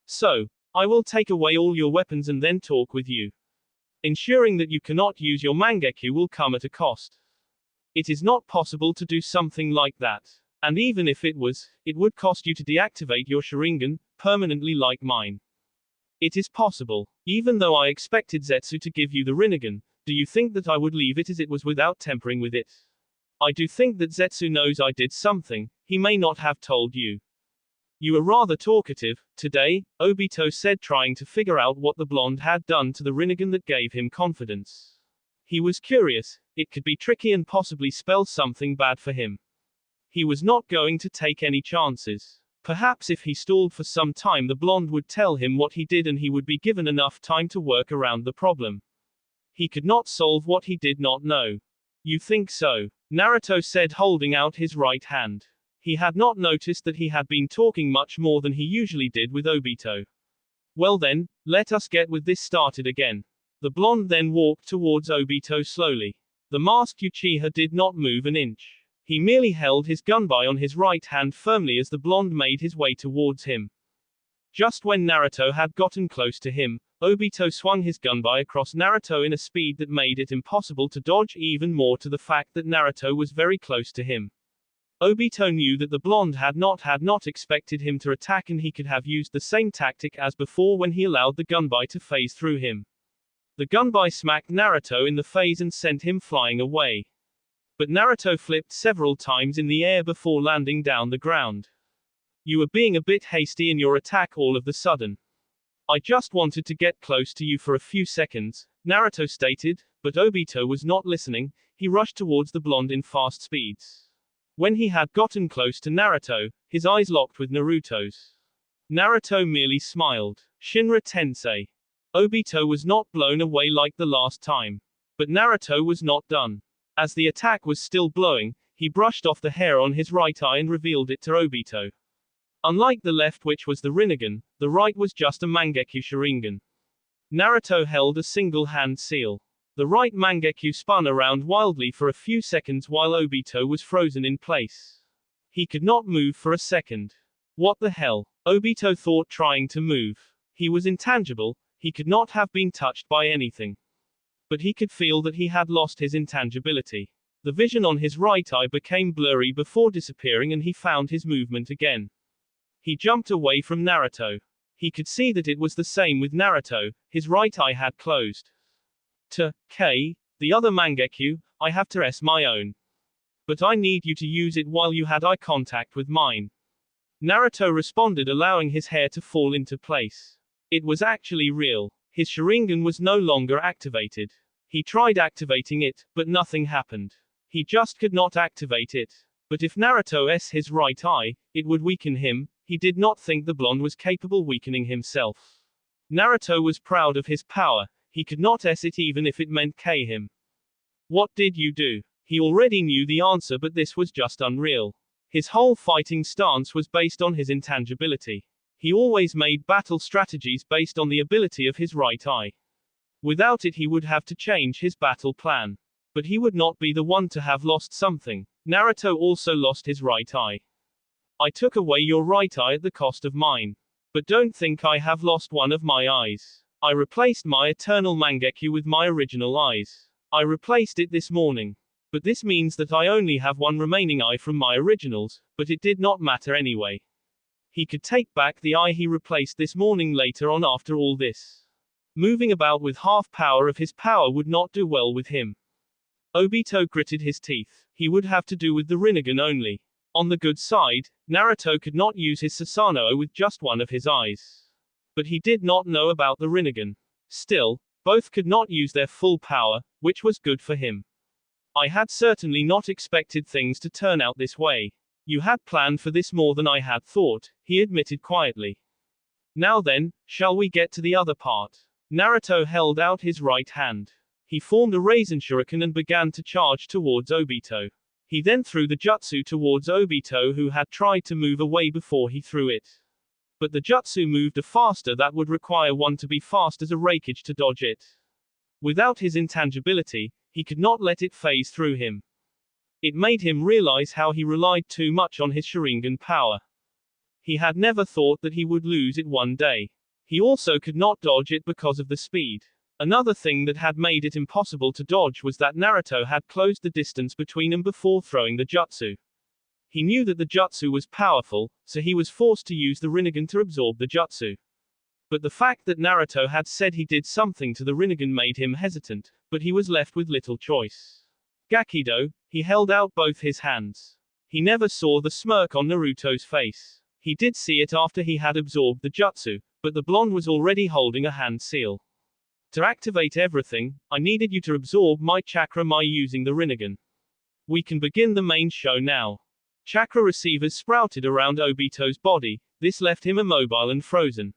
So, I will take away all your weapons and then talk with you. Ensuring that you cannot use your Mangekyo will come at a cost. It is not possible to do something like that. And even if it was, it would cost you to deactivate your Sharingan, permanently like mine. It is possible. Even though I expected Zetsu to give you the Rinnegan, do you think that I would leave it as it was without tempering with it? I do think that Zetsu knows I did something, he may not have told you. You are rather talkative, today, Obito said, trying to figure out what the blonde had done to the Rinnegan that gave him confidence. He was curious, it could be tricky and possibly spell something bad for him. He was not going to take any chances. Perhaps if he stalled for some time the blonde would tell him what he did and he would be given enough time to work around the problem. He could not solve what he did not know. You think so? Naruto said, holding out his right hand. He had not noticed that he had been talking much more than he usually did with Obito. Well then, let us get with this started again. The blonde then walked towards Obito slowly. The masked Uchiha did not move an inch. He merely held his gunbai on his right hand firmly as the blonde made his way towards him. Just when Naruto had gotten close to him, Obito swung his gunbai across Naruto in a speed that made it impossible to dodge, even more to the fact that Naruto was very close to him. Obito knew that the blonde had not expected him to attack, and he could have used the same tactic as before when he allowed the gunbai to phase through him. The gunbai smacked Naruto in the face and sent him flying away. But Naruto flipped several times in the air before landing down the ground. You were being a bit hasty in your attack all of the sudden. I just wanted to get close to you for a few seconds, Naruto stated, but Obito was not listening. He rushed towards the blonde in fast speeds. When he had gotten close to Naruto, his eyes locked with Naruto's. Naruto merely smiled. Shinra Tensei. Obito was not blown away like the last time. But Naruto was not done. As the attack was still blowing, he brushed off the hair on his right eye and revealed it to Obito. Unlike the left, which was the Rinnegan, the right was just a Mangekyo Sharingan. Naruto held a single hand seal. The right Mangekyo spun around wildly for a few seconds while Obito was frozen in place. He could not move for a second. What the hell? Obito thought, trying to move. He was intangible, he could not have been touched by anything. But he could feel that he had lost his intangibility. The vision on his right eye became blurry before disappearing and he found his movement again. He jumped away from Naruto. He could see that it was the same with Naruto, his right eye had closed. The other Mangekyo, I have to S my own. But I need you to use it while you had eye contact with mine. Naruto responded, allowing his hair to fall into place. It was actually real. His Sharingan was no longer activated. He tried activating it, but nothing happened. He just could not activate it. But if Naruto S his right eye, it would weaken him. He did not think the blonde was capable weakening himself. Naruto was proud of his power. He could not S it even if it meant K him. What did you do? He already knew the answer, but this was just unreal. His whole fighting stance was based on his intangibility. He always made battle strategies based on the ability of his right eye. Without it he would have to change his battle plan. But he would not be the one to have lost something. Naruto also lost his right eye. I took away your right eye at the cost of mine. But don't think I have lost one of my eyes. I replaced my eternal Mangekyo with my original eyes. I replaced it this morning. But this means that I only have one remaining eye from my originals, but it did not matter anyway. He could take back the eye he replaced this morning later on after all this. Moving about with half power of his power would not do well with him. Obito gritted his teeth. He would have to do with the Rinnegan only. On the good side, Naruto could not use his Susanoo with just one of his eyes. But he did not know about the Rinnegan. Still, both could not use their full power, which was good for him. I had certainly not expected things to turn out this way. You had planned for this more than I had thought, he admitted quietly. Now then, shall we get to the other part? Naruto held out his right hand. He formed a Raisin Shuriken and began to charge towards Obito. He then threw the jutsu towards Obito, who had tried to move away before he threw it. But the jutsu moved faster that would require one to be fast as a Raikage to dodge it. Without his intangibility, he could not let it phase through him. It made him realize how he relied too much on his Sharingan power. He had never thought that he would lose it one day. He also could not dodge it because of the speed. Another thing that had made it impossible to dodge was that Naruto had closed the distance between them before throwing the jutsu. He knew that the jutsu was powerful, so he was forced to use the Rinnegan to absorb the jutsu. But the fact that Naruto had said he did something to the Rinnegan made him hesitant, but he was left with little choice. Gakido, he held out both his hands. He never saw the smirk on Naruto's face. He did see it after he had absorbed the jutsu, but the blonde was already holding a hand seal. To activate everything, I needed you to absorb my chakra by using the Rinnegan. We can begin the main show now. Chakra receivers sprouted around Obito's body, this left him immobile and frozen.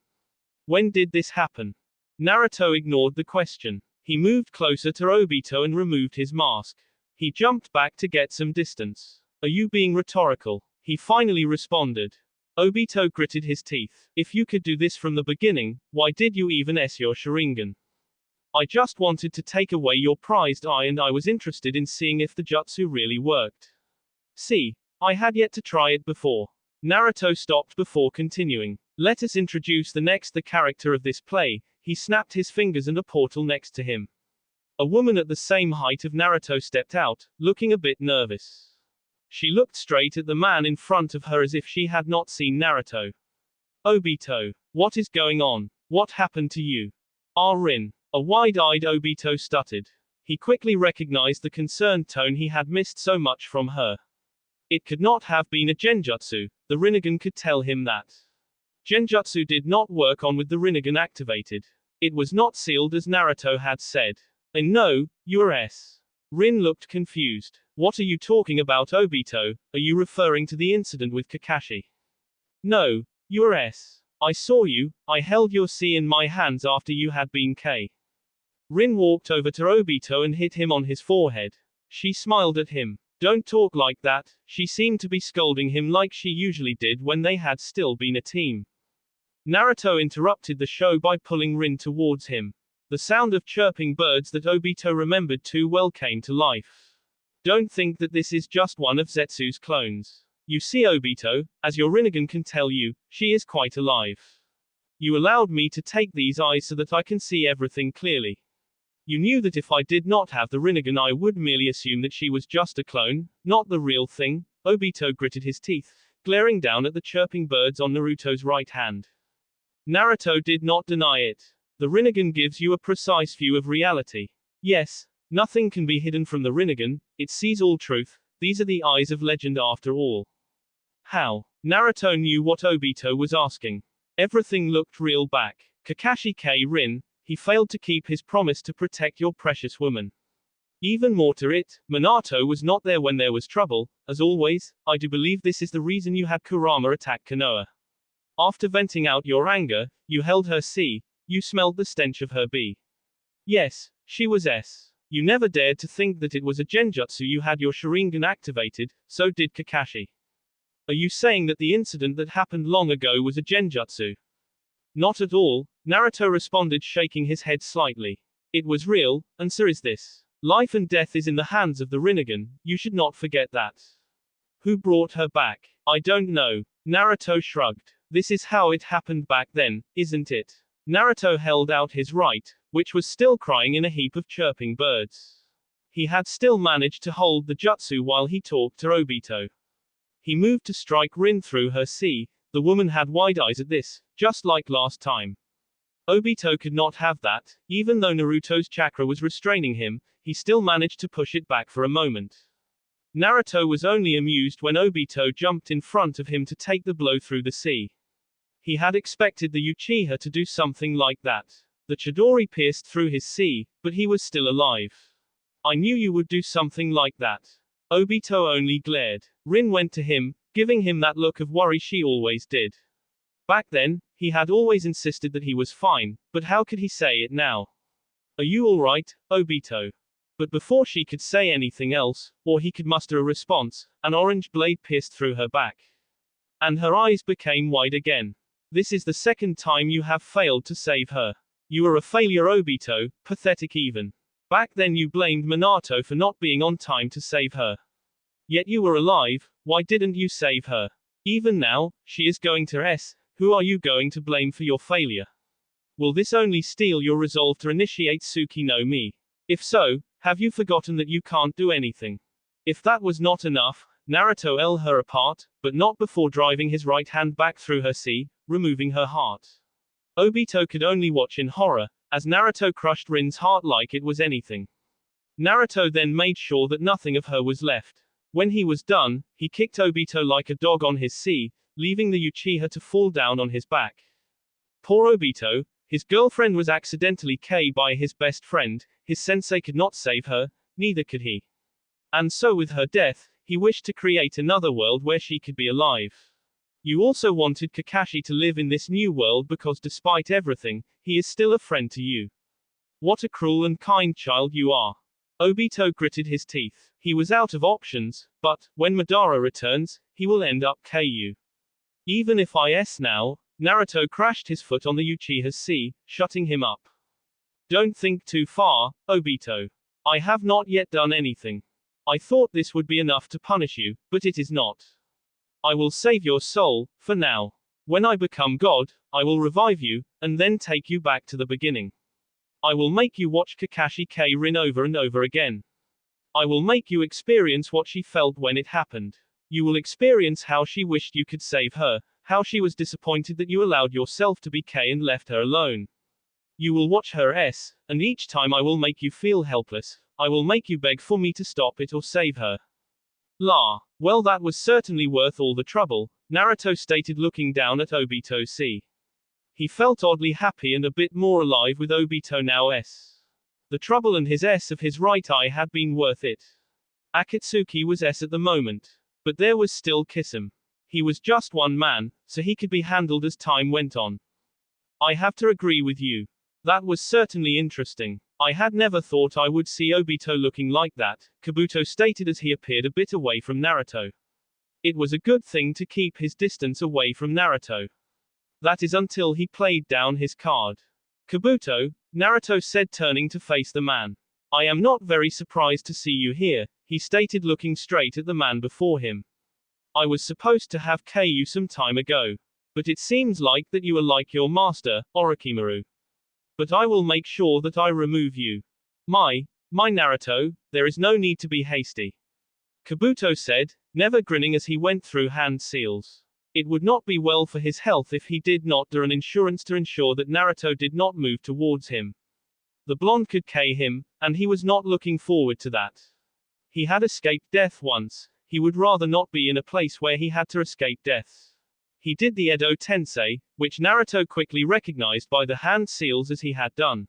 When did this happen? Naruto ignored the question. He moved closer to Obito and removed his mask. He jumped back to get some distance. Are you being rhetorical? He finally responded. Obito gritted his teeth. If you could do this from the beginning, why did you even S your Sharingan? I just wanted to take away your prized eye and I was interested in seeing if the jutsu really worked. See, I had yet to try it before. Naruto stopped before continuing. Let us introduce the character of this play. He snapped his fingers and a portal next to him. A woman at the same height of Naruto stepped out, looking a bit nervous. She looked straight at the man in front of her as if she had not seen Naruto. Obito, what is going on? What happened to you? Rin. A wide-eyed Obito stuttered. He quickly recognized the concerned tone he had missed so much from her. It could not have been a genjutsu, the Rinnegan could tell him that. Genjutsu did not work on with the Rinnegan activated. It was not sealed as Naruto had said. And no, you're S. Rin looked confused. What are you talking about, Obito? Are you referring to the incident with Kakashi? No, you're S. I saw you, I held your C in my hands after you had been K. Rin walked over to Obito and hit him on his forehead. She smiled at him. Don't talk like that, she seemed to be scolding him like she usually did when they had still been a team. Naruto interrupted the show by pulling Rin towards him. The sound of chirping birds that Obito remembered too well came to life. Don't think that this is just one of Zetsu's clones. You see, Obito, as your Rinnegan can tell you, she is quite alive. You allowed me to take these eyes so that I can see everything clearly. You knew that if I did not have the Rinnegan I would merely assume that she was just a clone, not the real thing. Obito gritted his teeth, glaring down at the chirping birds on Naruto's right hand. Naruto did not deny it. The Rinnegan gives you a precise view of reality. Yes, nothing can be hidden from the Rinnegan, it sees all truth, these are the eyes of legend after all. How? Naruto knew what Obito was asking. Everything looked real back. Kakashi K. Rin, he failed to keep his promise to protect your precious woman. Even more to it, Minato was not there when there was trouble, as always. I do believe this is the reason you had Kurama attack Konoha. After venting out your anger, you held her C, you smelled the stench of her B. Yes, she was S. You never dared to think that it was a genjutsu. You had your Sharingan activated, so did Kakashi. Are you saying that the incident that happened long ago was a genjutsu? Not at all, Naruto responded, shaking his head slightly. It was real, and so is this. Life and death is in the hands of the Rinnegan, you should not forget that. Who brought her back? I don't know. Naruto shrugged. This is how it happened back then, isn't it? Naruto held out his right, which was still crying in a heap of chirping birds. He had still managed to hold the jutsu while he talked to Obito. He moved to strike Rin through her C. The woman had wide eyes at this, just like last time. Obito could not have that. Even though Naruto's chakra was restraining him, he still managed to push it back for a moment. Naruto was only amused when Obito jumped in front of him to take the blow through the C. He had expected the Uchiha to do something like that. The Chidori pierced through his C, but he was still alive. I knew you would do something like that. Obito only glared. Rin went to him, giving him that look of worry she always did. Back then, he had always insisted that he was fine, but how could he say it now? Are you alright, Obito? But before she could say anything else, or he could muster a response, an orange blade pierced through her back. And her eyes became wide again. This is the second time you have failed to save her. You are a failure, Obito, pathetic even. Back then you blamed Minato for not being on time to save her. Yet you were alive, why didn't you save her? Even now, she is going to S. Who are you going to blame for your failure? Will this only steel your resolve to initiate Tsuki no Mi? If so, have you forgotten that you can't do anything? If that was not enough, Naruto held her apart, but not before driving his right hand back through her C, removing her heart. Obito could only watch in horror, as Naruto crushed Rin's heart like it was anything. Naruto then made sure that nothing of her was left. When he was done, he kicked Obito like a dog on his C, leaving the Uchiha to fall down on his back. Poor Obito, his girlfriend was accidentally killed by his best friend, his sensei could not save her, neither could he. And so with her death, he wished to create another world where she could be alive. You also wanted Kakashi to live in this new world because despite everything, he is still a friend to you. What a cruel and kind child you are. Obito gritted his teeth. He was out of options, but, when Madara returns, he will end up KU. Even if I now, Naruto crashed his foot on the Uchiha's C, shutting him up. Don't think too far, Obito. I have not yet done anything. I thought this would be enough to punish you, but it is not. I will save your soul, for now. When I become God, I will revive you, and then take you back to the beginning. I will make you watch Kakashi Rin over and over again. I will make you experience what she felt when it happened. You will experience how she wished you could save her, how she was disappointed that you allowed yourself to be K and left her alone. You will watch her S, and each time I will make you feel helpless, I will make you beg for me to stop it or save her. La. Well, that was certainly worth all the trouble, Naruto stated looking down at Obito's C. He felt oddly happy and a bit more alive with Obito now S. The trouble and his S of his right eye had been worth it. Akatsuki was S at the moment. But there was still Kisame. He was just one man, so he could be handled as time went on. I have to agree with you. That was certainly interesting. I had never thought I would see Obito looking like that, Kabuto stated as he appeared a bit away from Naruto. It was a good thing to keep his distance away from Naruto. That is until he played down his card. Kabuto, Naruto said turning to face the man. I am not very surprised to see you here, he stated looking straight at the man before him. I was supposed to have KU some time ago. But it seems like that you are like your master, Orochimaru. But I will make sure that I remove you. My Naruto, there is no need to be hasty. Kabuto said, never grinning as he went through hand seals. It would not be well for his health if he did not do an insurance to ensure that Naruto did not move towards him. The blonde could K him, and he was not looking forward to that. He had escaped death once, he would rather not be in a place where he had to escape death. He did the Edo Tensei, which Naruto quickly recognized by the hand seals as he had done.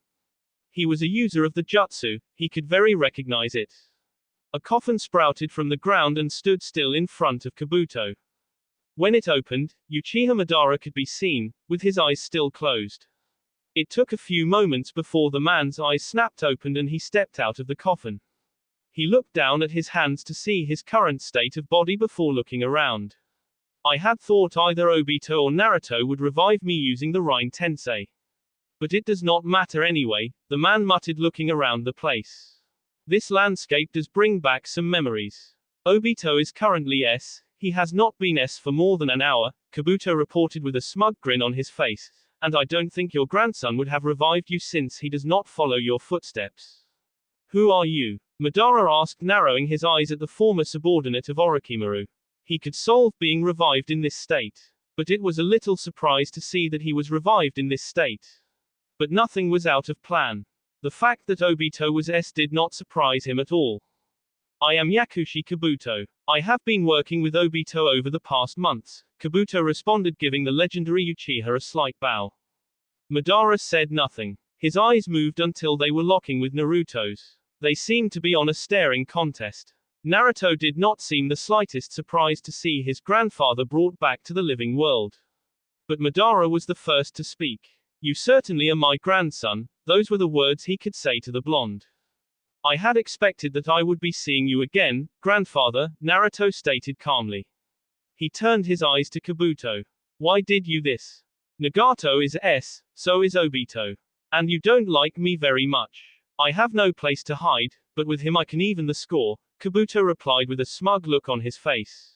He was a user of the jutsu, he could very recognize it. A coffin sprouted from the ground and stood still in front of Kabuto. When it opened, Uchiha Madara could be seen, with his eyes still closed. It took a few moments before the man's eyes snapped open and he stepped out of the coffin. He looked down at his hands to see his current state of body before looking around. I had thought either Obito or Naruto would revive me using the Rain Tensei. But it does not matter anyway, the man muttered looking around the place. This landscape does bring back some memories. Obito is currently S, he has not been S for more than an hour, Kabuto reported with a smug grin on his face, and I don't think your grandson would have revived you since he does not follow your footsteps. Who are you? Madara asked, narrowing his eyes at the former subordinate of Orochimaru. He could solve being revived in this state. But it was a little surprise to see that he was revived in this state. But nothing was out of plan. The fact that Obito was S did not surprise him at all. I am Yakushi Kabuto. I have been working with Obito over the past months, Kabuto responded, giving the legendary Uchiha a slight bow. Madara said nothing. His eyes moved until they were locking with Naruto's. They seemed to be on a staring contest. Naruto did not seem the slightest surprised to see his grandfather brought back to the living world. But Madara was the first to speak. You certainly are my grandson, those were the words he could say to the blonde. I had expected that I would be seeing you again, grandfather, Naruto stated calmly. He turned his eyes to Kabuto. Why did you this? Nagato is S, so is Obito. And you don't like me very much. I have no place to hide, but with him I can even the score, Kabuto replied with a smug look on his face.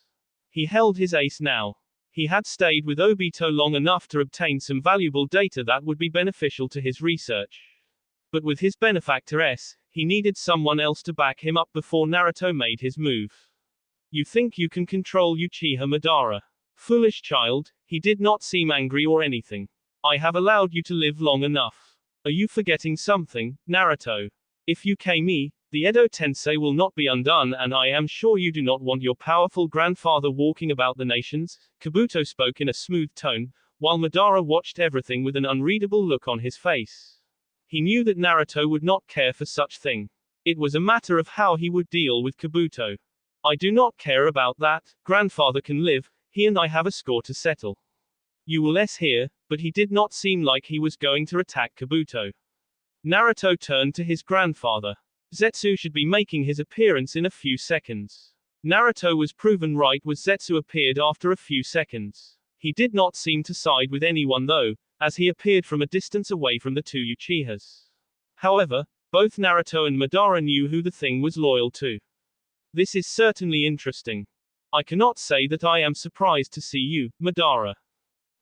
He held his ace now. He had stayed with Obito long enough to obtain some valuable data that would be beneficial to his research. But with his benefactor S, he needed someone else to back him up before Naruto made his move. You think you can control Uchiha Madara? Foolish child, he did not seem angry or anything. I have allowed you to live long enough. Are you forgetting something, Naruto? If you kill me, the Edo Tensei will not be undone, and I am sure you do not want your powerful grandfather walking about the nations. Kabuto spoke in a smooth tone, while Madara watched everything with an unreadable look on his face. He knew that Naruto would not care for such thing. It was a matter of how he would deal with Kabuto. I do not care about that, grandfather can live, he and I have a score to settle. You will hear, but he did not seem like he was going to attack Kabuto. Naruto turned to his grandfather. Zetsu should be making his appearance in a few seconds. Naruto was proven right as Zetsu appeared after a few seconds. He did not seem to side with anyone though, as he appeared from a distance away from the two Uchihas. However, both Naruto and Madara knew who the thing was loyal to. This is certainly interesting. I cannot say that I am surprised to see you, Madara.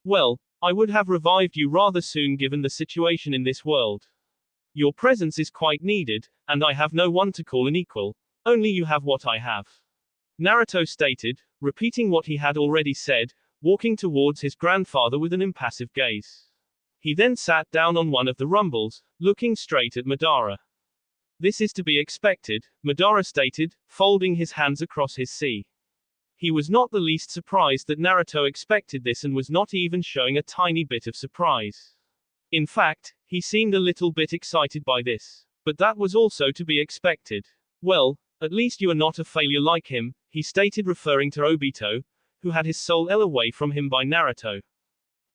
Well, I would have revived you rather soon given the situation in this world. Your presence is quite needed, and I have no one to call an equal, only you have what I have. Naruto stated, repeating what he had already said, walking towards his grandfather with an impassive gaze. He then sat down on one of the rumbles, looking straight at Madara. This is to be expected, Madara stated, folding his hands across his sea. He was not the least surprised that Naruto expected this and was not even showing a tiny bit of surprise. In fact, he seemed a little bit excited by this. But that was also to be expected. Well, at least you are not a failure like him, he stated referring to Obito, who had his soul ell away from him by Naruto.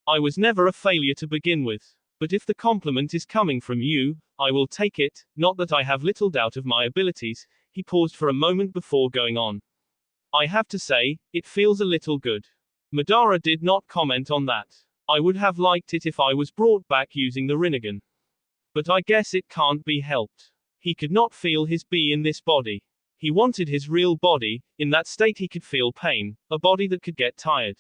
I was never a failure to begin with. But if the compliment is coming from you, I will take it, not that I have little doubt of my abilities. He paused for a moment before going on. I have to say, it feels a little good. Madara did not comment on that. I would have liked it if I was brought back using the Rinnegan. But I guess it can't be helped. He could not feel his be in this body. He wanted his real body, in that state he could feel pain, a body that could get tired.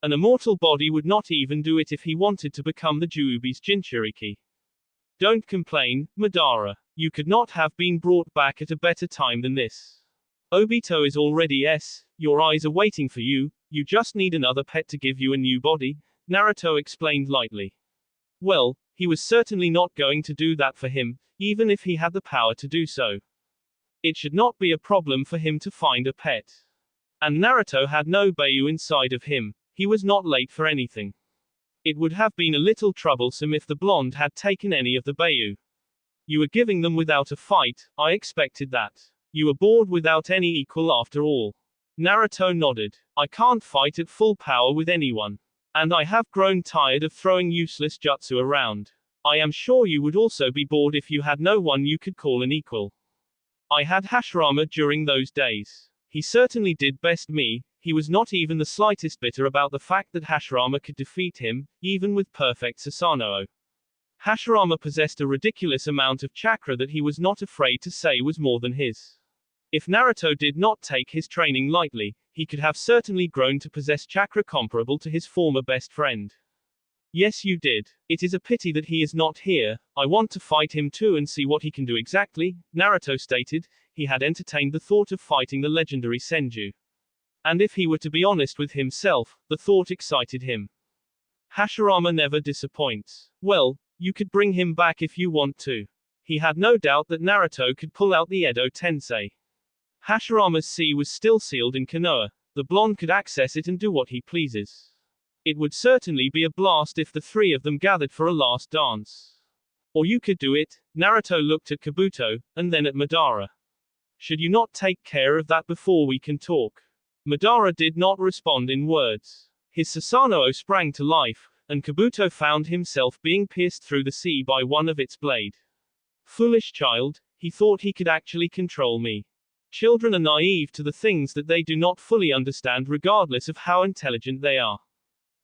An immortal body would not even do it if he wanted to become the Juubi's Jinchuriki. Don't complain, Madara. You could not have been brought back at a better time than this. Obito is already your eyes are waiting for you, you just need another pet to give you a new body, Naruto explained lightly. Well, he was certainly not going to do that for him, even if he had the power to do so. It should not be a problem for him to find a pet. And Naruto had no Bayu inside of him, he was not late for anything. It would have been a little troublesome if the blonde had taken any of the Bayu. You were giving them without a fight, I expected that. You were bored without any equal after all. Naruto nodded. I can't fight at full power with anyone. And I have grown tired of throwing useless jutsu around. I am sure you would also be bored if you had no one you could call an equal. I had Hashirama during those days. He certainly did best me, he was not even the slightest bitter about the fact that Hashirama could defeat him, even with perfect Susanoo. Hashirama possessed a ridiculous amount of chakra that he was not afraid to say was more than his. If Naruto did not take his training lightly, he could have certainly grown to possess chakra comparable to his former best friend. Yes, you did. It is a pity that he is not here. I want to fight him too and see what he can do exactly, Naruto stated. He had entertained the thought of fighting the legendary Senju. And if he were to be honest with himself, the thought excited him. Hashirama never disappoints. Well, you could bring him back if you want to. He had no doubt that Naruto could pull out the Edo Tensei. Hashirama's sea was still sealed in Konoha. The blonde could access it and do what he pleases. It would certainly be a blast if the three of them gathered for a last dance. Or you could do it. Naruto looked at Kabuto, and then at Madara. Should you not take care of that before we can talk? Madara did not respond in words. His Susanoo sprang to life, and Kabuto found himself being pierced through the sea by one of its blade. Foolish child, he thought he could actually control me. Children are naive to the things that they do not fully understand regardless of how intelligent they are.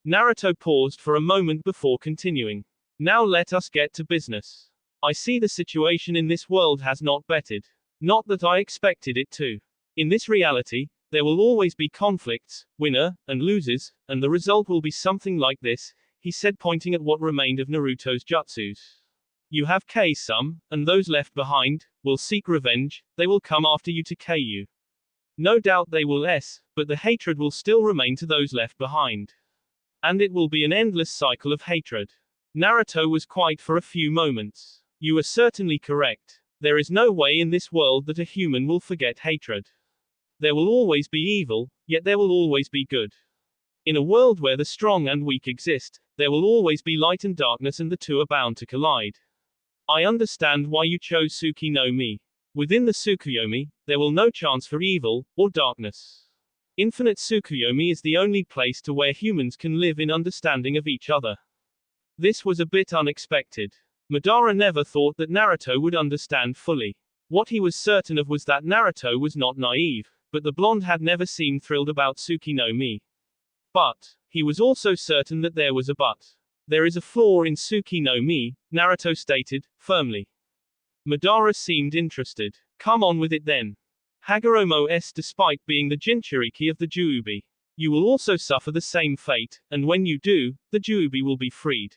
Naruto paused for a moment before continuing. Now let us get to business. I see the situation in this world has not bettered. Not that I expected it to. In this reality, there will always be conflicts, winner, and losers, and the result will be something like this, he said pointing at what remained of Naruto's jutsus. You have K-some, and those left behind, will seek revenge, they will come after you to K you. No doubt they will but the hatred will still remain to those left behind. And it will be an endless cycle of hatred. Naruto was quiet for a few moments. You are certainly correct. There is no way in this world that a human will forget hatred. There will always be evil, yet there will always be good. In a world where the strong and weak exist, there will always be light and darkness and the two are bound to collide. I understand why you chose Tsuki no Mi. Within the Tsukuyomi, there will no chance for evil, or darkness. Infinite Tsukuyomi is the only place to where humans can live in understanding of each other. This was a bit unexpected. Madara never thought that Naruto would understand fully. What he was certain of was that Naruto was not naive, but the blonde had never seemed thrilled about Tsuki no Mi. But, he was also certain that there was a but. There is a flaw in Tsuki no Mi, Naruto stated, firmly. Madara seemed interested. Come on with it then. Hagoromo despite being the Jinchuriki of the Juubi. You will also suffer the same fate, and when you do, the Juubi will be freed.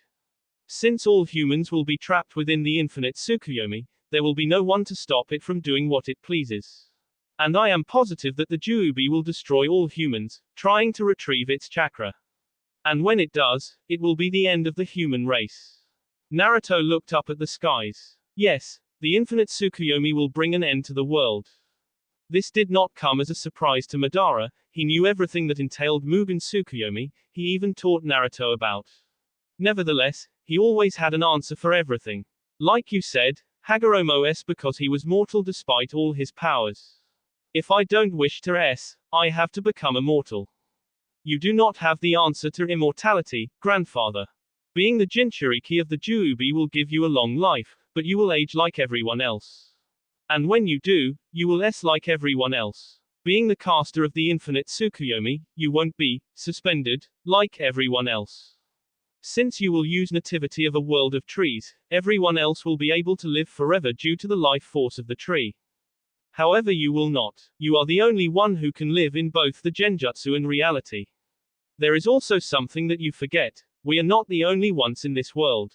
Since all humans will be trapped within the infinite Tsukuyomi, there will be no one to stop it from doing what it pleases. And I am positive that the Juubi will destroy all humans, trying to retrieve its chakra. And when it does, it will be the end of the human race. Naruto looked up at the skies. Yes, the infinite Tsukuyomi will bring an end to the world. This did not come as a surprise to Madara, he knew everything that entailed Mugen Tsukuyomi, he even taught Naruto about. Nevertheless, he always had an answer for everything. Like you said, Hagoromo because he was mortal despite all his powers. If I don't wish to I have to become immortal. You do not have the answer to immortality, grandfather. Being the Jinchuriki of the Juubi will give you a long life, but you will age like everyone else. And when you do, you will like everyone else. Being the caster of the infinite Tsukuyomi, you won't be suspended like everyone else. Since you will use nativity of a world of trees, everyone else will be able to live forever due to the life force of the tree. However, you will not. You are the only one who can live in both the genjutsu and reality. There is also something that you forget. We are not the only ones in this world.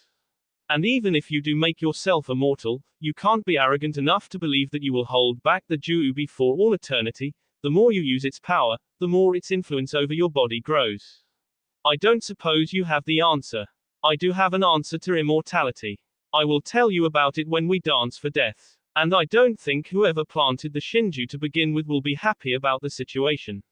And even if you do make yourself immortal, you can't be arrogant enough to believe that you will hold back the Juubi for all eternity. The more you use its power, the more its influence over your body grows. I don't suppose you have the answer. I do have an answer to immortality. I will tell you about it when we dance for death. And I don't think whoever planted the Shinju to begin with will be happy about the situation.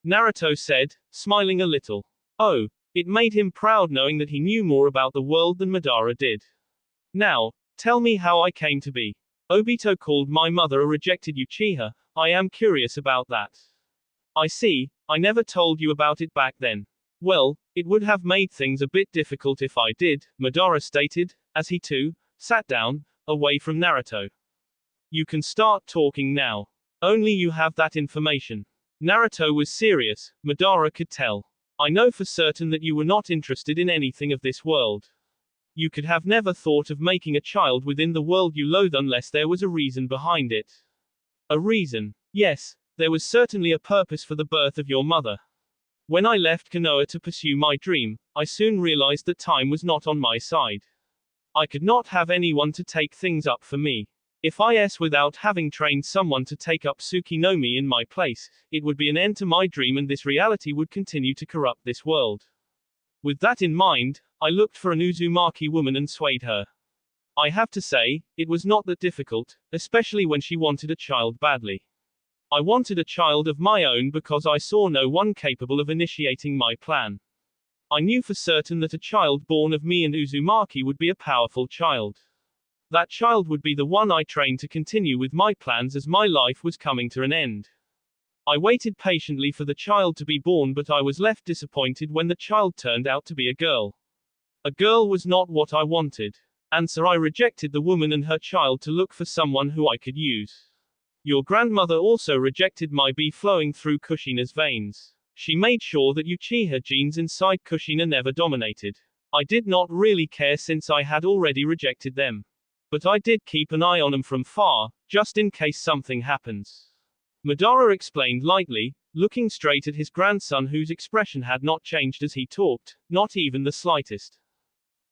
Naruto said, smiling a little. Oh, it made him proud knowing that he knew more about the world than Madara did. Now, tell me how I came to be. Obito called my mother a rejected Uchiha, I am curious about that. I see, I never told you about it back then. Well, it would have made things a bit difficult if I did, Madara stated, as he too, sat down, away from Naruto. You can start talking now. Only you have that information. Naruto was serious, Madara could tell. I know for certain that you were not interested in anything of this world. You could have never thought of making a child within the world you loathe unless there was a reason behind it. A reason? Yes, there was certainly a purpose for the birth of your mother. When I left Konoha to pursue my dream, I soon realized that time was not on my side. I could not have anyone to take things up for me. If without having trained someone to take up Tsuki no Mi in my place, it would be an end to my dream and this reality would continue to corrupt this world. With that in mind, I looked for an Uzumaki woman and swayed her. I have to say, it was not that difficult, especially when she wanted a child badly. I wanted a child of my own because I saw no one capable of initiating my plan. I knew for certain that a child born of me and Uzumaki would be a powerful child. That child would be the one I trained to continue with my plans as my life was coming to an end. I waited patiently for the child to be born, but I was left disappointed when the child turned out to be a girl. A girl was not what I wanted. Answer: I rejected the woman and her child to look for someone who I could use. Your grandmother also rejected my bi flowing through Kushina's veins. She made sure that Uchiha genes inside Kushina never dominated. I did not really care since I had already rejected them. But I did keep an eye on them from far, just in case something happens. Madara explained lightly, looking straight at his grandson whose expression had not changed as he talked, not even the slightest.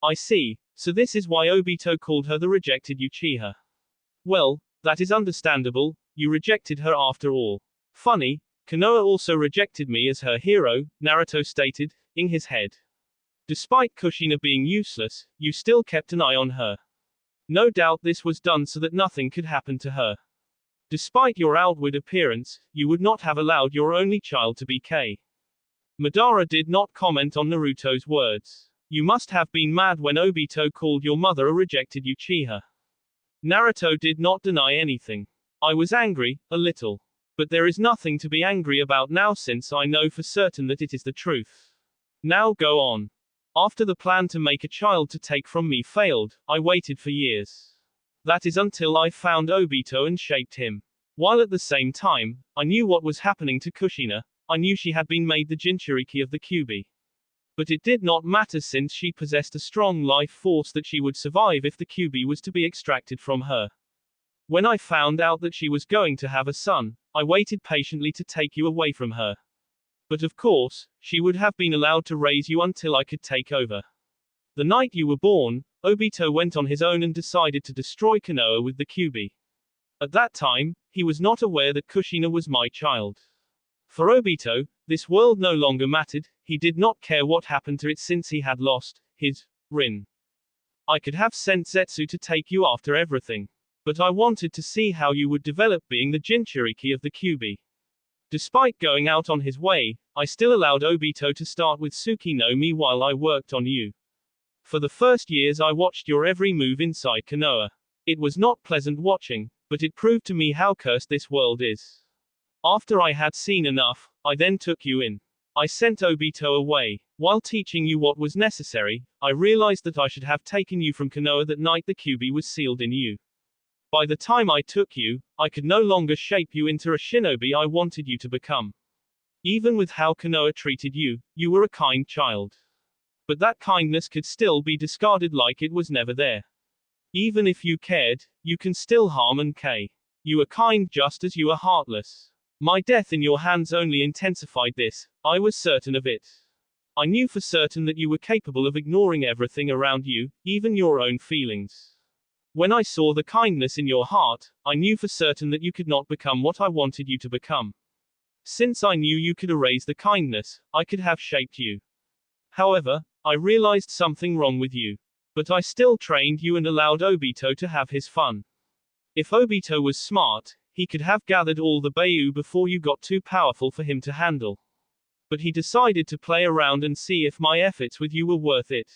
I see, so this is why Obito called her the rejected Uchiha. Well, that is understandable, you rejected her after all. Funny, Konoha also rejected me as her hero, Naruto stated, in his head. Despite Kushina being useless, you still kept an eye on her. No doubt this was done so that nothing could happen to her. Despite your outward appearance, you would not have allowed your only child to be K. Madara did not comment on Naruto's words. You must have been mad when Obito called your mother a rejected Uchiha. Naruto did not deny anything. I was angry, a little. But there is nothing to be angry about now since I know for certain that it is the truth. Now go on. After the plan to make a child to take from me failed, I waited for years. That is until I found Obito and shaped him. While at the same time, I knew what was happening to Kushina. I knew she had been made the Jinchuriki of the Kyuubi. But it did not matter since she possessed a strong life force that she would survive if the Kyuubi was to be extracted from her. When I found out that she was going to have a son, I waited patiently to take you away from her. But of course, she would have been allowed to raise you until I could take over. The night you were born, Obito went on his own and decided to destroy Konoha with the Kyuubi. At that time, he was not aware that Kushina was my child. For Obito, this world no longer mattered, he did not care what happened to it since he had lost his Rin. I could have sent Zetsu to take you after everything. But I wanted to see how you would develop being the Jinchuriki of the Kyuubi. Despite going out on his way, I still allowed Obito to start with Tsuki no Mi while I worked on you. For the first years I watched your every move inside Konoha. It was not pleasant watching, but it proved to me how cursed this world is. After I had seen enough, I then took you in. I sent Obito away. While teaching you what was necessary, I realized that I should have taken you from Konoha that night the Kyuubi was sealed in you. By the time I took you, I could no longer shape you into a shinobi I wanted you to become. Even with how Konoha treated you, you were a kind child. But that kindness could still be discarded like it was never there. Even if you cared, you can still harm and K. You are kind just as you are heartless. My death in your hands only intensified this, I was certain of it. I knew for certain that you were capable of ignoring everything around you, even your own feelings. When I saw the kindness in your heart, I knew for certain that you could not become what I wanted you to become. Since I knew you could erase the kindness, I could have shaped you. However, I realized something wrong with you. But I still trained you and allowed Obito to have his fun. If Obito was smart, he could have gathered all the Beiyu before you got too powerful for him to handle. But he decided to play around and see if my efforts with you were worth it.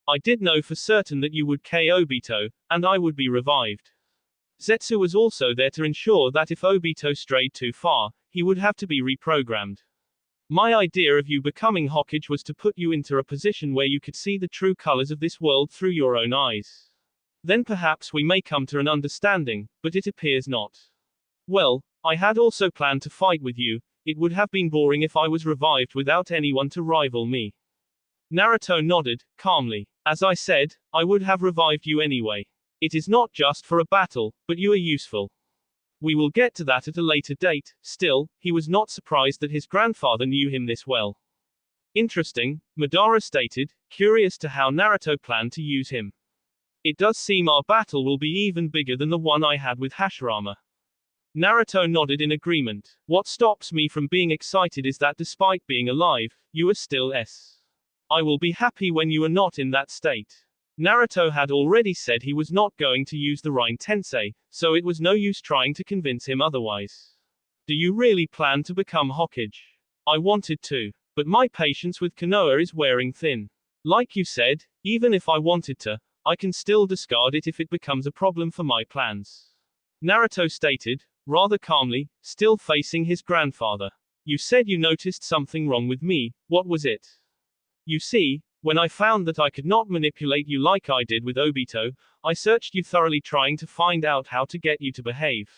I did know for certain that you would KO Obito, and I would be revived. Zetsu was also there to ensure that if Obito strayed too far, he would have to be reprogrammed. My idea of you becoming Hokage was to put you into a position where you could see the true colors of this world through your own eyes. Then perhaps we may come to an understanding, but it appears not. Well, I had also planned to fight with you. It would have been boring if I was revived without anyone to rival me. Naruto nodded, calmly. As I said, I would have revived you anyway. It is not just for a battle, but you are useful. We will get to that at a later date. Still, he was not surprised that his grandfather knew him this well. Interesting, Madara stated, curious to how Naruto planned to use him. It does seem our battle will be even bigger than the one I had with Hashirama. Naruto nodded in agreement. What stops me from being excited is that despite being alive, you are still S. I will be happy when you are not in that state. Naruto had already said he was not going to use the Rain Tensei, so it was no use trying to convince him otherwise. Do you really plan to become Hokage? I wanted to. But my patience with Konoha is wearing thin. Like you said, even if I wanted to, I can still discard it if it becomes a problem for my plans. Naruto stated, rather calmly, still facing his grandfather. You said you noticed something wrong with me, what was it? You see, When I found that I could not manipulate you like I did with Obito, I searched you thoroughly trying to find out how to get you to behave.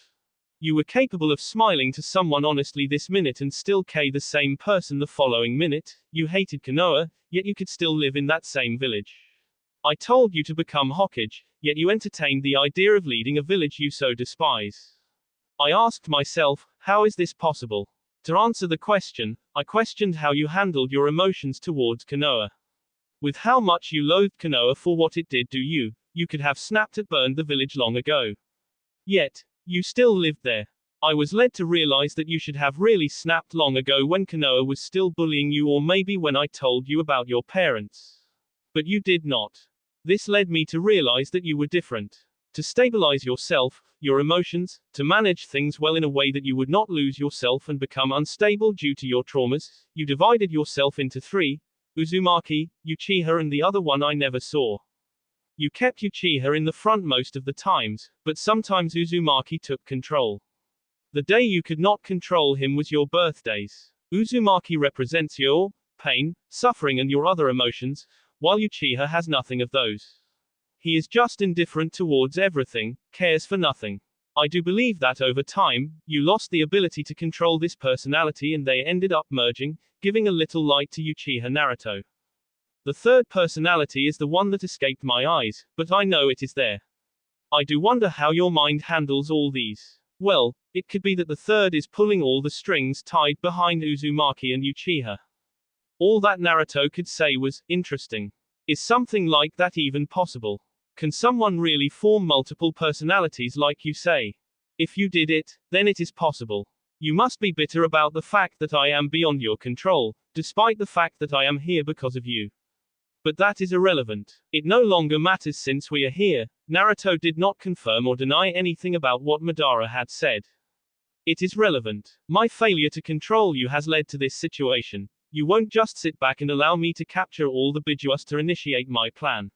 You were capable of smiling to someone honestly this minute and still the same person the following minute. You hated Konoha, yet you could still live in that same village. I told you to become Hokage, yet you entertained the idea of leading a village you so despise. I asked myself, how is this possible? To answer the question, I questioned how you handled your emotions towards Konoha. With how much you loathed Konoha for what it did to you, you could have snapped and burned the village long ago. Yet, you still lived there. I was led to realize that you should have really snapped long ago when Konoha was still bullying you, or maybe when I told you about your parents. But you did not. This led me to realize that you were different. To stabilize yourself, your emotions, to manage things well in a way that you would not lose yourself and become unstable due to your traumas, you divided yourself into three: Uzumaki, Uchiha, and the other one I never saw. You kept Uchiha in the front most of the times, but sometimes Uzumaki took control. The day you could not control him was your birthdays. Uzumaki represents your pain, suffering, and your other emotions, while Uchiha has nothing of those. He is just indifferent towards everything, cares for nothing. I do believe that over time, you lost the ability to control this personality and they ended up merging, giving a little light to Uchiha Naruto. The third personality is the one that escaped my eyes, but I know it is there. I do wonder how your mind handles all these. Well, it could be that the third is pulling all the strings tied behind Uzumaki and Uchiha. All that Naruto could say was, interesting. Is something like that even possible? Can someone really form multiple personalities like you say? If you did it, then it is possible. You must be bitter about the fact that I am beyond your control, despite the fact that I am here because of you. But that is irrelevant. It no longer matters since we are here. Naruto did not confirm or deny anything about what Madara had said. It is relevant. My failure to control you has led to this situation. You won't just sit back and allow me to capture all the Bijuas to initiate my plan.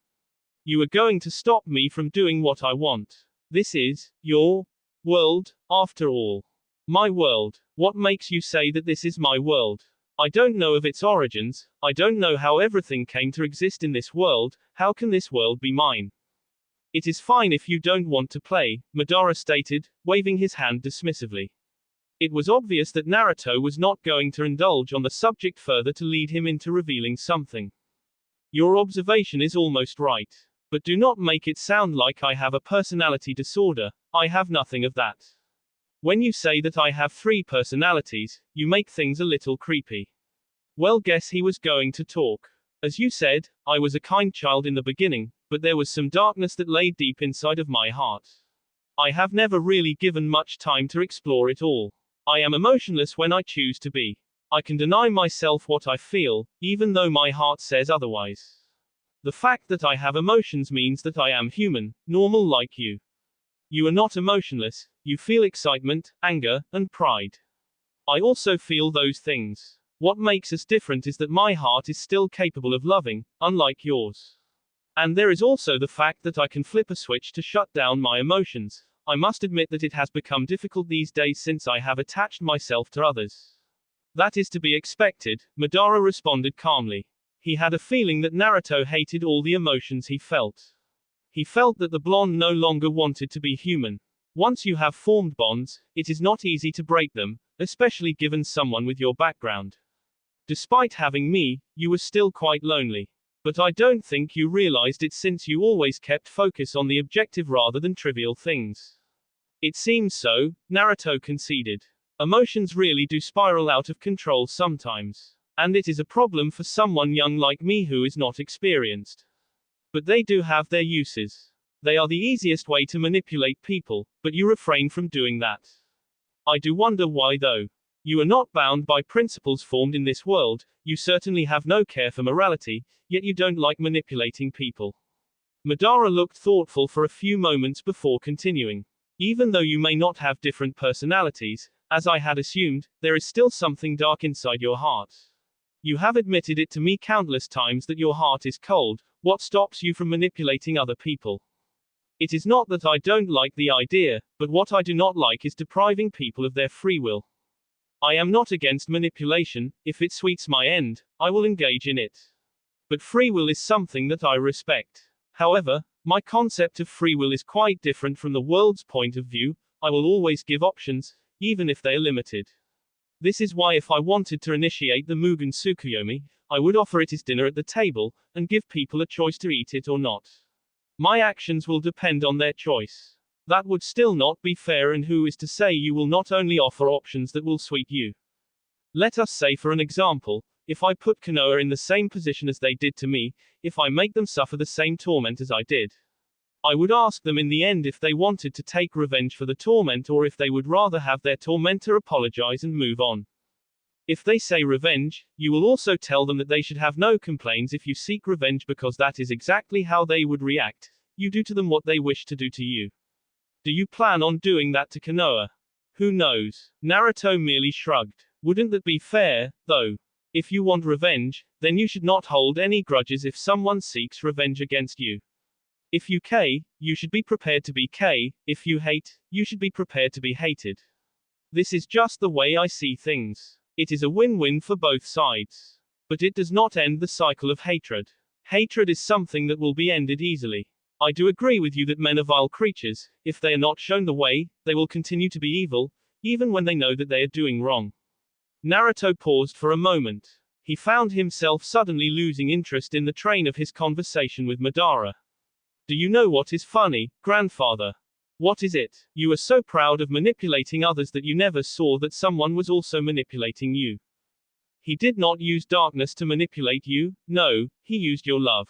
You are going to stop me from doing what I want. This is your world, after all. My world. What makes you say that this is my world? I don't know of its origins. I don't know how everything came to exist in this world. How can this world be mine? It is fine if you don't want to play, Madara stated, waving his hand dismissively. It was obvious that Naruto was not going to indulge on the subject further to lead him into revealing something. Your observation is almost right. But do not make it sound like I have a personality disorder. I have nothing of that. When you say that I have 3 personalities, you make things a little creepy. Well, guess he was going to talk. As you said, I was a kind child in the beginning, but there was some darkness that lay deep inside of my heart. I have never really given much time to explore it all. I am emotionless when I choose to be. I can deny myself what I feel, even though my heart says otherwise. The fact that I have emotions means that I am human, normal like you. You are not emotionless. You feel excitement, anger, and pride. I also feel those things. What makes us different is that my heart is still capable of loving, unlike yours. And there is also the fact that I can flip a switch to shut down my emotions. I must admit that it has become difficult these days since I have attached myself to others. That is to be expected, Madara responded calmly. He had a feeling that Naruto hated all the emotions he felt. He felt that the blonde no longer wanted to be human. Once you have formed bonds, it is not easy to break them, especially given someone with your background. Despite having me, you were still quite lonely. But I don't think you realized it since you always kept focus on the objective rather than trivial things. It seems so, Naruto conceded. Emotions really do spiral out of control sometimes. And it is a problem for someone young like me who is not experienced. But they do have their uses. They are the easiest way to manipulate people, but you refrain from doing that. I do wonder why though. You are not bound by principles formed in this world, you certainly have no care for morality, yet you don't like manipulating people. Madara looked thoughtful for a few moments before continuing. Even though you may not have different personalities, as I had assumed, there is still something dark inside your heart. You have admitted it to me countless times that your heart is cold. What stops you from manipulating other people? It is not that I don't like the idea, but what I do not like is depriving people of their free will. I am not against manipulation. If it suits my end, I will engage in it. But free will is something that I respect. However, my concept of free will is quite different from the world's point of view. I will always give options, even if they are limited. This is why if I wanted to initiate the Mugen Tsukuyomi, I would offer it as dinner at the table, and give people a choice to eat it or not. My actions will depend on their choice. That would still not be fair, and who is to say you will not only offer options that will suit you? Let us say for an example, if I put Konoha in the same position as they did to me, if I make them suffer the same torment as I did, I would ask them in the end if they wanted to take revenge for the torment or if they would rather have their tormentor apologize and move on. If they say revenge, you will also tell them that they should have no complaints if you seek revenge, because that is exactly how they would react. You do to them what they wish to do to you. Do you plan on doing that to Konoha? Who knows? Naruto merely shrugged. Wouldn't that be fair, though? If you want revenge, then you should not hold any grudges if someone seeks revenge against you. If you K, you should be prepared to be K. If you hate, you should be prepared to be hated. This is just the way I see things. It is a win-win for both sides. But it does not end the cycle of hatred. Hatred is something that will be ended easily. I do agree with you that men are vile creatures. If they are not shown the way, they will continue to be evil, even when they know that they are doing wrong. Naruto paused for a moment. He found himself suddenly losing interest in the train of his conversation with Madara. Do you know what is funny, grandfather? What is it? You are so proud of manipulating others that you never saw that someone was also manipulating you. He did not use darkness to manipulate you, no, he used your love.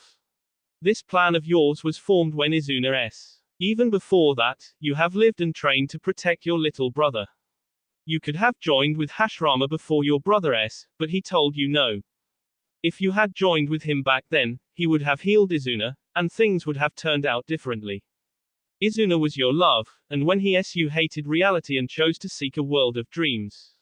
This plan of yours was formed when Izuna. Even before that, you have lived and trained to protect your little brother. You could have joined with Hashirama before your brother, but he told you no. If you had joined with him back then, he would have healed Izuna, and things would have turned out differently. Izuna was your love, and when you hated reality and chose to seek a world of dreams.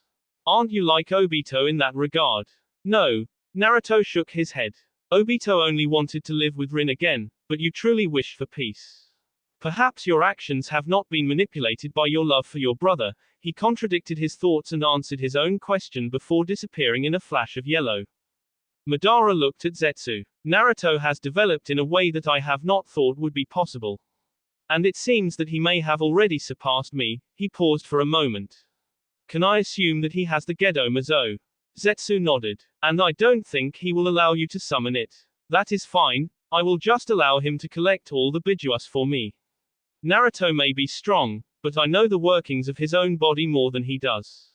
Aren't you like Obito in that regard? No. Naruto shook his head. Obito only wanted to live with Rin again, but you truly wish for peace. Perhaps your actions have not been manipulated by your love for your brother. He contradicted his thoughts and answered his own question before disappearing in a flash of yellow. Madara looked at Zetsu. Naruto has developed in a way that I have not thought would be possible. And it seems that he may have already surpassed me. He paused for a moment. Can I assume that he has the Gedo Mazo? Zetsu nodded. And I don't think he will allow you to summon it. That is fine, I will just allow him to collect all the Bijuas for me. Naruto may be strong, but I know the workings of his own body more than he does.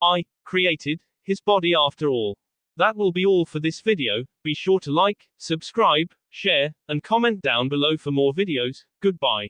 I created his body after all. That will be all for this video. Be sure to like, subscribe, share, and comment down below for more videos. Goodbye.